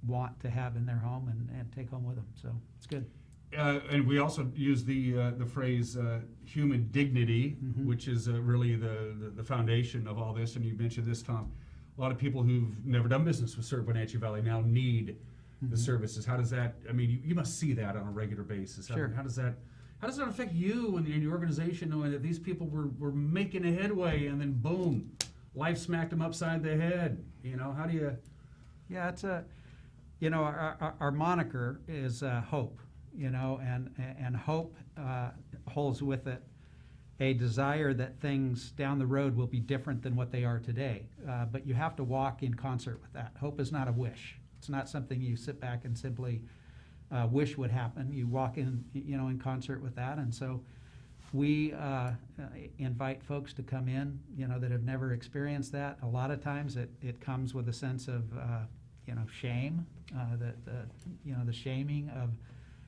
want to have in their home and take home with them. So it's good. And we also use the phrase human dignity, which is really the foundation of all this. And you mentioned this, Thom. A lot of people who've never done business with Serve Wenatchee Valley now need the services. How does that, you must see that on a regular basis. Sure. How does that affect you and your organization, knowing that these people were making a headway and then boom, life smacked them upside the head? How do you? Yeah, it's our moniker is hope, and hope holds with it a desire that things down the road will be different than what they are today. But you have to walk in concert with that. Hope is not a wish. It's not something you sit back and simply wish would happen. You walk in concert with that, and so we invite folks to come in, that have never experienced that. A lot of times, it comes with a sense of, shame, the shaming of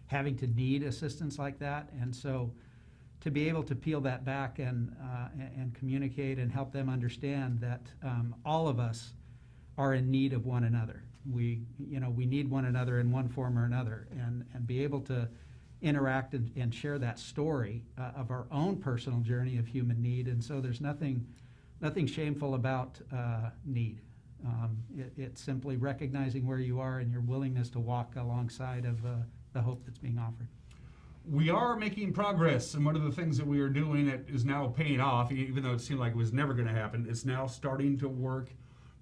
having to need assistance like that, and so to be able to peel that back and communicate and help them understand that all of us are in need of one another. We need one another in one form or another, and be able to interact and share that story of our own personal journey of human need. And so there's nothing shameful about need. It's simply recognizing where you are and your willingness to walk alongside of the hope that's being offered. We are making progress, and one of the things that we are doing that is now paying off, even though it seemed like it was never going to happen, it's now starting to work.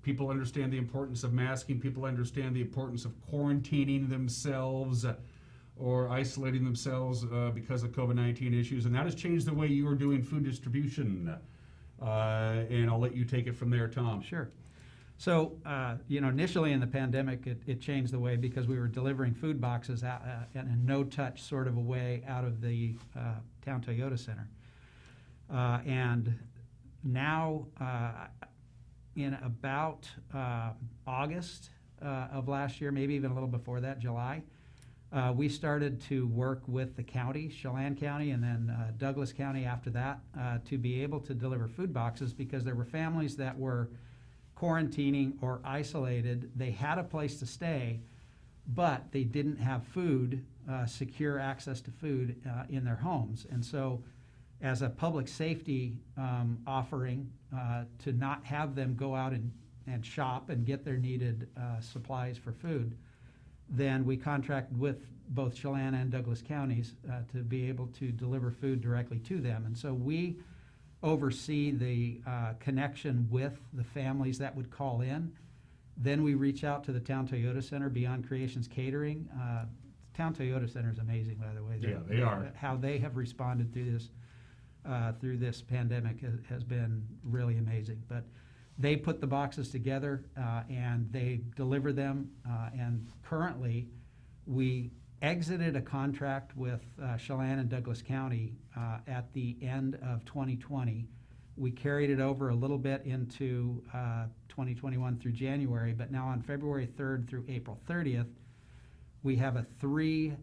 People understand the importance of masking. People understand the importance of quarantining themselves or isolating themselves because of COVID-19 issues, and that has changed the way you are doing food distribution. And I'll let you take it from there, Thom. Sure. So, initially in the pandemic, it changed the way because we were delivering food boxes out, in a no-touch sort of a way out of the Town Toyota Center. And now, in about August of last year, maybe even a little before that, July, we started to work with the county, Chelan County, and then Douglas County after that, to be able to deliver food boxes because there were families that were quarantining or isolated. They had a place to stay, but they didn't have food, secure access to food in their homes. And so as a public safety offering to not have them go out and shop and get their needed supplies for food, then we contract with both Chelan and Douglas counties to be able to deliver food directly to them. And so we oversee the connection with the families that would call in. Then we reach out to the Town Toyota Center, Beyond Creations Catering. Town Toyota Center is amazing, by the way. Yeah, they are. How they have responded through this pandemic has been really amazing. But they put the boxes together and they deliver them. And currently, we exited a contract with Chelan and Douglas County at the end of 2020. We carried it over a little bit into 2021 through January, but now on February 3rd through April 30th, we have a three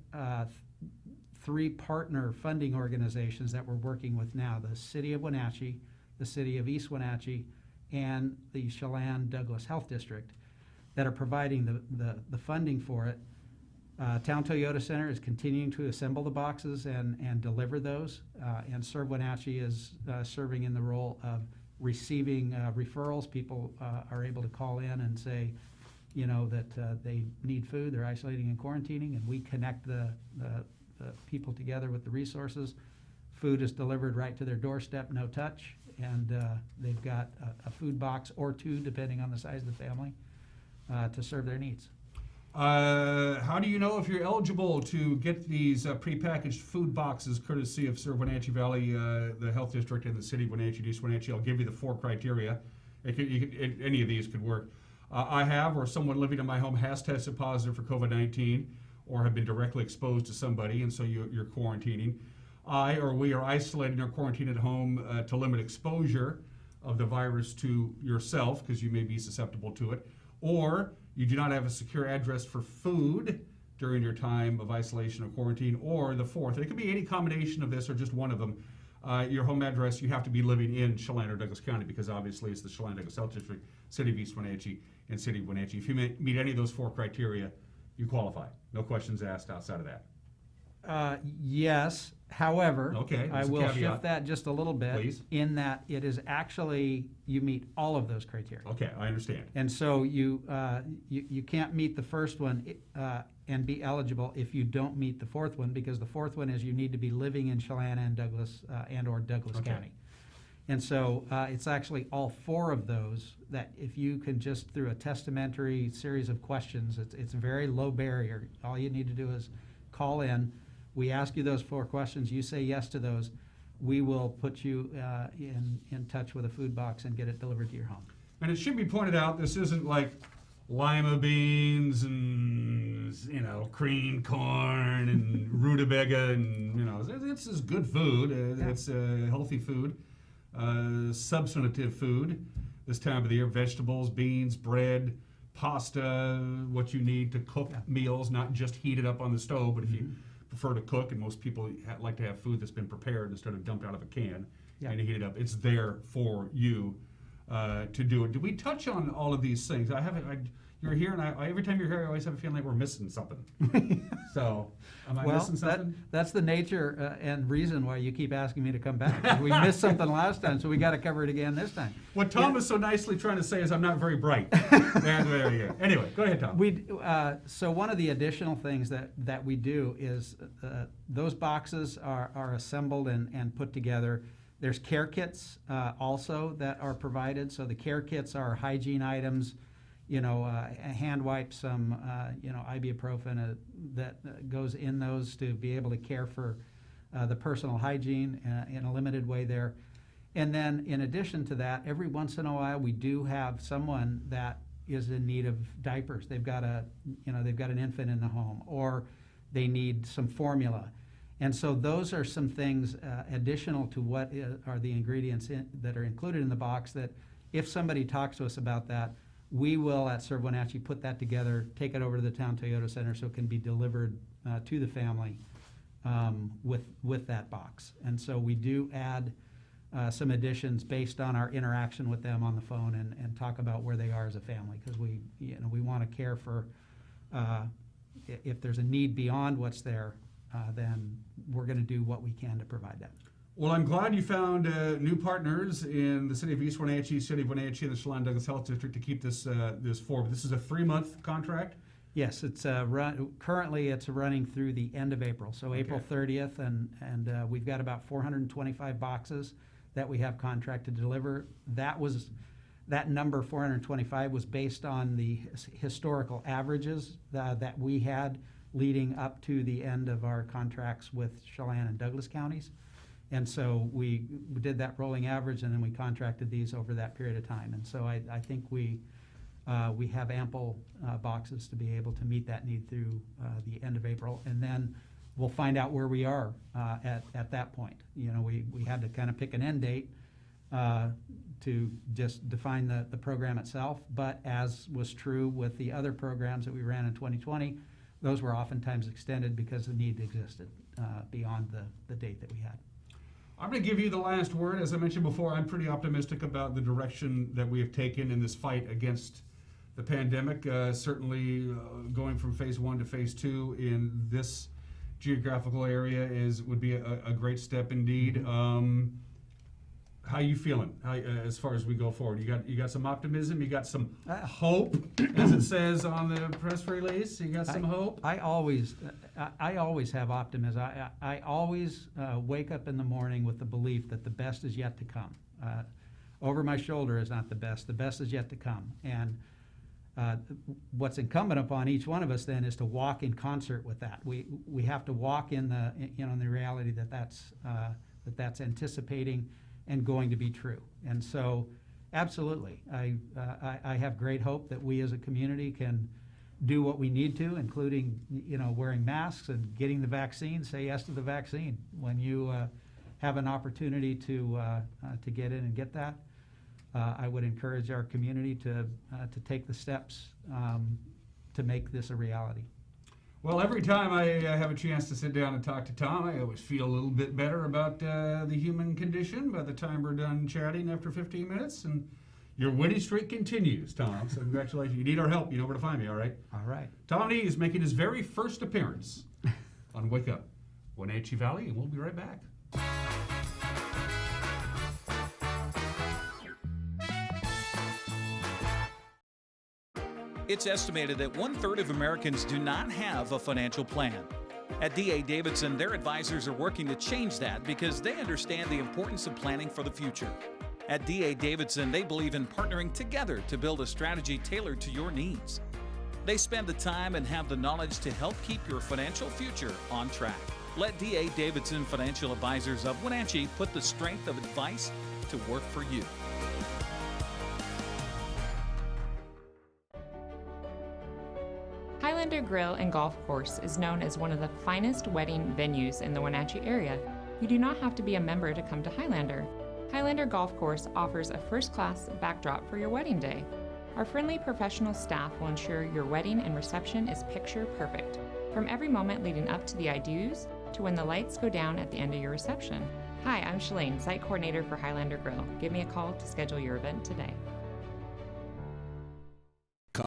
partner funding organizations that we're working with now: the City of Wenatchee, the City of East Wenatchee, and the Chelan Douglas Health District, that are providing the funding for it. Town Toyota Center is continuing to assemble the boxes and deliver those, and Serve Wenatchee is serving in the role of receiving referrals. People are able to call in and say, that they need food, they're isolating and quarantining, and we connect the people together with the resources. Food is delivered right to their doorstep, no touch, and they've got a food box or two, depending on the size of the family, to serve their needs. How do you know if you're eligible to get these prepackaged food boxes courtesy of Serve Wenatchee Valley, the Health District, and the City of Wenatchee, East Wenatchee? I'll give you the 4 criteria. Any of these could work. I have, or someone living in my home has tested positive for COVID-19 or have been directly exposed to somebody, and so you're quarantining. I or we are isolating or quarantining at home to limit exposure of the virus to yourself, because you may be susceptible to it. Or you do not have a secure address for food during your time of isolation or quarantine. Or the 4th, and it could be any combination of this or just one of them, your home address, you have to be living in Chelan or Douglas County, because obviously it's the Chelan Douglas Health District, City of East Wenatchee, and City of Wenatchee. If you meet any of those 4 criteria, you qualify. No questions asked outside of that. Yes. However, okay, I will shift that just a little bit, please, in that it is actually, you meet all of those criteria. Okay, I understand. And so you can't meet the first one and be eligible if you don't meet the 4th one, because the 4th one is you need to be living in Chelan and Douglas and or Douglas County. And so it's actually all 4 of those that if you can just, through a testamentary series of questions, it's a very low barrier. All you need to do is call in. We ask you those 4 questions. You say yes to those. We will put you in touch with a food box and get it delivered to your home. And it should be pointed out, this isn't like lima beans and cream corn and rutabaga and it's just good food. It's healthy food, substantive food this time of the year. Vegetables, beans, bread, pasta, what you need to cook meals, not just heat it up on the stove, but if you prefer to cook, and most people like to have food that's been prepared instead of dumped out of a can and heat it up, it's there for you to do it. Did we touch on all of these things? You're here, and every time you're here, I always have a feeling like we're missing something. So, am I missing something? That's the nature and reason why you keep asking me to come back. We missed something last time, so we got to cover it again this time. What Thom is so nicely trying to say is I'm not very bright. Anyway, go ahead, Thom. So one of the additional things that we do is those boxes are assembled and put together. There's care kits also that are provided. So the care kits are hygiene items, hand wipes, some, ibuprofen that goes in those to be able to care for the personal hygiene in a limited way there. And then in addition to that, every once in a while, we do have someone that is in need of diapers. They've got an infant in the home, or they need some formula. And so those are some things additional to what are the ingredients that are included in the box, that if somebody talks to us about that, we will at Serve Wenatchee put that together, take it over to the Town Toyota Center so it can be delivered to the family with that box. And so we do add some additions based on our interaction with them on the phone and talk about where they are as a family, because we want to care for, if there's a need beyond what's there, then we're going to do what we can to provide that. Well, I'm glad you found new partners in the city of East Wenatchee, city of Wenatchee, and the Chelan Douglas Health District to keep this forward. This is a 3-month contract? Yes, it's currently it's running through the end of April, so Okay. April 30th, and we've got about 425 boxes that we have contracted to deliver. That number 425 was based on the historical averages that we had leading up to the end of our contracts with Chelan and Douglas counties. And so we did that rolling average, and then we contracted these over that period of time. And so I think we have ample boxes to be able to meet that need through the end of April. And then we'll find out where we are at that point. You know, we had to kind of pick an end date to just define the program itself. But as was true with the other programs that we ran in 2020, those were oftentimes extended because the need existed beyond the date that we had. I'm going to give you the last word. As I mentioned before, I'm pretty optimistic about the direction that we have taken in this fight against the pandemic. Certainly going from phase 1 to phase 2 in this geographical area would be a great step indeed. How you feeling as far as we go forward? You got some optimism. You got some hope, as it says on the press release. You got some hope. I always have optimism. I always wake up in the morning with the belief that the best is yet to come. Over my shoulder is not the best. The best is yet to come. And what's incumbent upon each one of us then is to walk in concert with that. We have to walk in the reality that's anticipating and going to be true. And so, absolutely, I have great hope that we as a community can do what we need to, including wearing masks and getting the vaccine. Say yes to the vaccine when you have an opportunity to get in and get that. I would encourage our community to take the steps to make this a reality. Well, every time I have a chance to sit down and talk to Thom, I always feel a little bit better about the human condition by the time we're done chatting after 15 minutes. And your winning streak continues, Thom. So congratulations. You need our help. You know where to find me, all right? All right. Thom Nees making his very first appearance on Wake Up Wenatchee Valley, and we'll be right back. It's estimated that 1/3 of Americans do not have a financial plan. At D.A. Davidson, their advisors are working to change that because they understand the importance of planning for the future. At D.A. Davidson, they believe in partnering together to build a strategy tailored to your needs. They spend the time and have the knowledge to help keep your financial future on track. Let D.A. Davidson Financial Advisors of Wenatchee put the strength of advice to work for you. Highlander Grill and Golf Course is known as one of the finest wedding venues in the Wenatchee area. You do not have to be a member to come to Highlander. Highlander Golf Course offers a first-class backdrop for your wedding day. Our friendly professional staff will ensure your wedding and reception is picture perfect, from every moment leading up to the I do's to when the lights go down at the end of your reception. Hi, I'm Shalane, site coordinator for Highlander Grill. Give me a call to schedule your event today.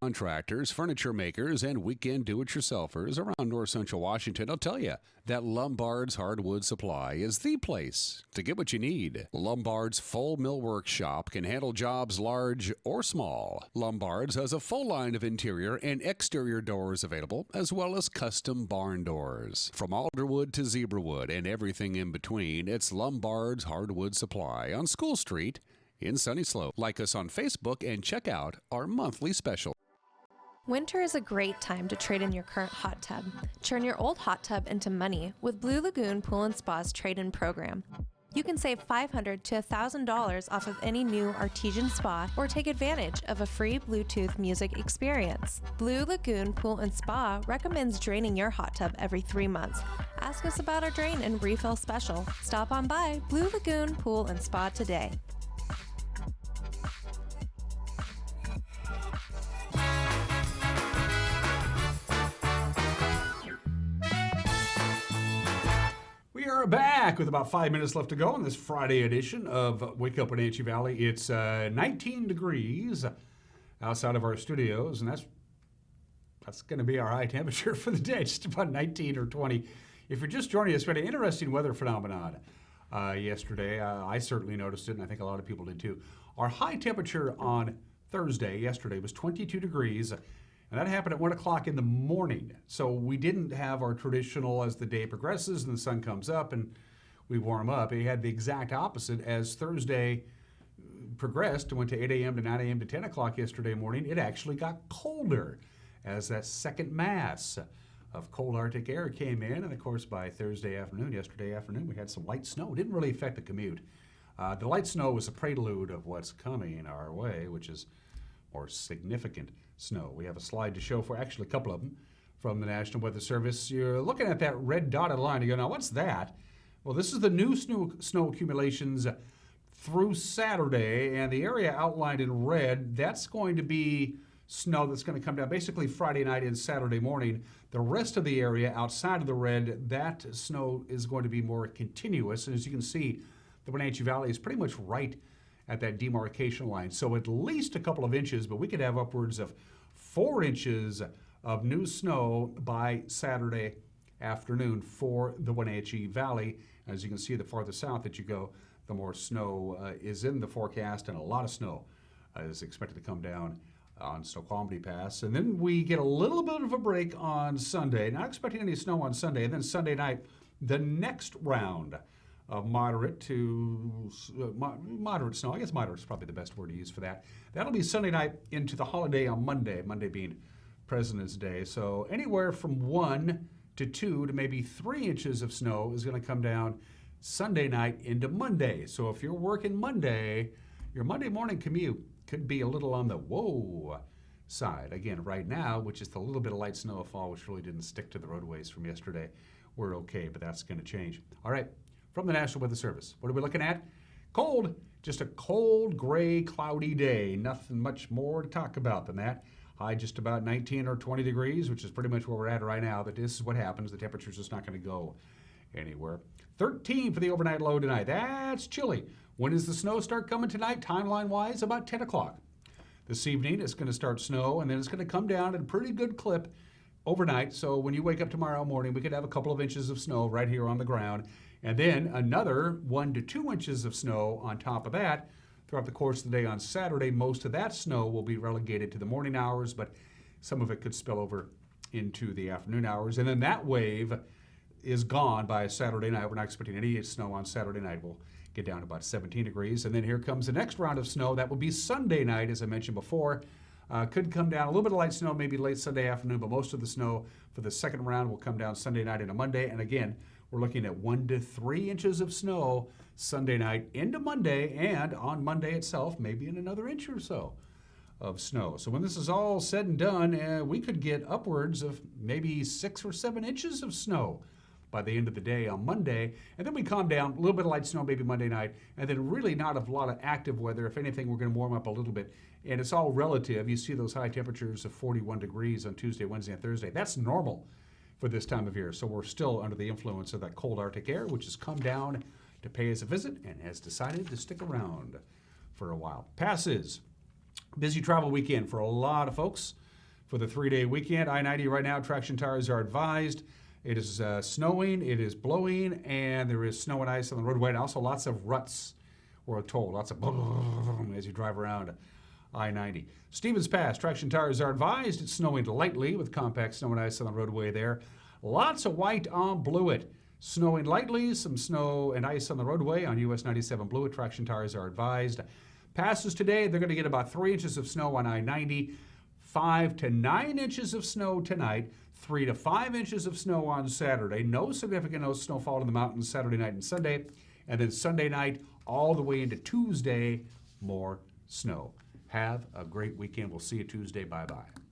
Contractors, furniture makers, and weekend do-it-yourselfers around north central Washington will tell you that Lombard's Hardwood Supply is the place to get what you need. Lombard's full millwork shop can handle jobs large or small. Lombard's has a full line of interior and exterior doors available, as well as custom barn doors. From alderwood to zebrawood and everything in between, it's Lombard's Hardwood Supply on School Street in Sunny Slope. Like us on Facebook and check out our monthly special. Winter is a great time to trade in your current hot tub. Turn your old hot tub into money with Blue Lagoon Pool & Spa's trade-in program. You can save $500 to $1,000 off of any new artesian spa or take advantage of a free Bluetooth music experience. Blue Lagoon Pool & Spa recommends draining your hot tub every 3 months. Ask us about our drain and refill special. Stop on by Blue Lagoon Pool & Spa today. We are back with about 5 minutes left to go on this Friday edition of Wake Up Wenatchee Valley. It's 19 degrees outside of our studios, and that's going to be our high temperature for the day, just about 19 or 20. If you're just joining us, we had an interesting weather phenomenon yesterday. I certainly noticed it, and I think a lot of people did too. Our high temperature on Thursday, yesterday, was 22 degrees, and that happened at 1 o'clock in the morning. So we didn't have our traditional, as the day progresses and the sun comes up and we warm up. It had the exact opposite. As Thursday progressed and went to 8 a.m. to 9 a.m. to 10 o'clock yesterday morning, it actually got colder as that second mass of cold Arctic air came in. And of course, by Thursday afternoon, yesterday afternoon, we had some light snow. It didn't really affect the commute. The light snow was a prelude of what's coming our way, which is more significant snow. We have a slide to show for actually a couple of them from the National Weather Service. You're looking at that red dotted line. You go, now what's that? Well, this is the new snow accumulations through Saturday, and the area outlined in red, that's going to be snow that's going to come down basically Friday night and Saturday morning. The rest of the area outside of the red, that snow is going to be more continuous. And as you can see, the Wenatchee Valley is pretty much right at that demarcation line. So at least a couple of inches, but we could have upwards of 4 inches of new snow by Saturday afternoon for the Wenatchee Valley. As you can see, the farther south that you go, the more snow is in the forecast, and a lot of snow is expected to come down on Snoqualmie Pass. And then we get a little bit of a break on Sunday. Not expecting any snow on Sunday. And then Sunday night, the next round of moderate to moderate snow. I guess moderate is probably the best word to use for that. That'll be Sunday night into the holiday on Monday, Monday being President's Day. So anywhere from 1 to 2 to maybe 3 inches of snow is going to come down Sunday night into Monday. So if you're working Monday, your Monday morning commute could be a little on the whoa side. Again, right now, which is the little bit of light snowfall, which really didn't stick to the roadways from yesterday, we're okay, but that's going to change. All right, from the National Weather Service, what are we looking at? Cold, just a cold, gray, cloudy day. Nothing much more to talk about than that. High just about 19 or 20 degrees, which is pretty much where we're at right now, but this is what happens. The temperature's just not going to go anywhere. 13 for the overnight low tonight. That's chilly. When does the snow start coming tonight? Timeline-wise, about 10 o'clock. This evening, it's going to start snow, and then it's going to come down at a pretty good clip overnight. So when you wake up tomorrow morning, we could have a couple of inches of snow right here on the ground, and then another 1 to 2 inches of snow on top of that throughout the course of the day on Saturday. Most of that snow will be relegated to the morning hours, but some of it could spill over into the afternoon hours. And then that wave is gone by Saturday night. We're not expecting any snow on Saturday night. We'll get down to about 17 degrees. And then here comes the next round of snow. That will be Sunday night, as I mentioned before. Could come down a little bit of light snow, maybe late Sunday afternoon, but most of the snow for the second round will come down Sunday night into Monday. And again, we're looking at 1 to 3 inches of snow Sunday night into Monday, and on Monday itself, maybe in another inch or so of snow. So when this is all said and done, we could get upwards of maybe 6 or 7 inches of snow by the end of the day on Monday. And then we calm down, a little bit of light snow maybe Monday night, and then really not a lot of active weather. If anything, we're going to warm up a little bit. And it's all relative. You see those high temperatures of 41 degrees on Tuesday, Wednesday, and Thursday. That's normal for this time of year. So we're still under the influence of that cold Arctic air, which has come down to pay us a visit and has decided to stick around for a while. Passes. Busy travel weekend for a lot of folks for the 3-day weekend. I-90 right now, traction tires are advised. It is snowing, it is blowing, and there is snow and ice on the roadway, and also lots of ruts, we're told. Lots of as you drive around I-90. Stevens Pass, traction tires are advised. It's snowing lightly with compact snow and ice on the roadway there. Lots of white on Blewett. Snowing lightly, some snow and ice on the roadway on US 97 Blewett. Traction tires are advised. Passes today, they're going to get about 3 inches of snow on I-90, 5 to 9 inches of snow tonight, 3 to 5 inches of snow on Saturday. No significant snowfall in the mountains Saturday night and Sunday. And then Sunday night all the way into Tuesday, more snow. Have a great weekend. We'll see you Tuesday. Bye-bye.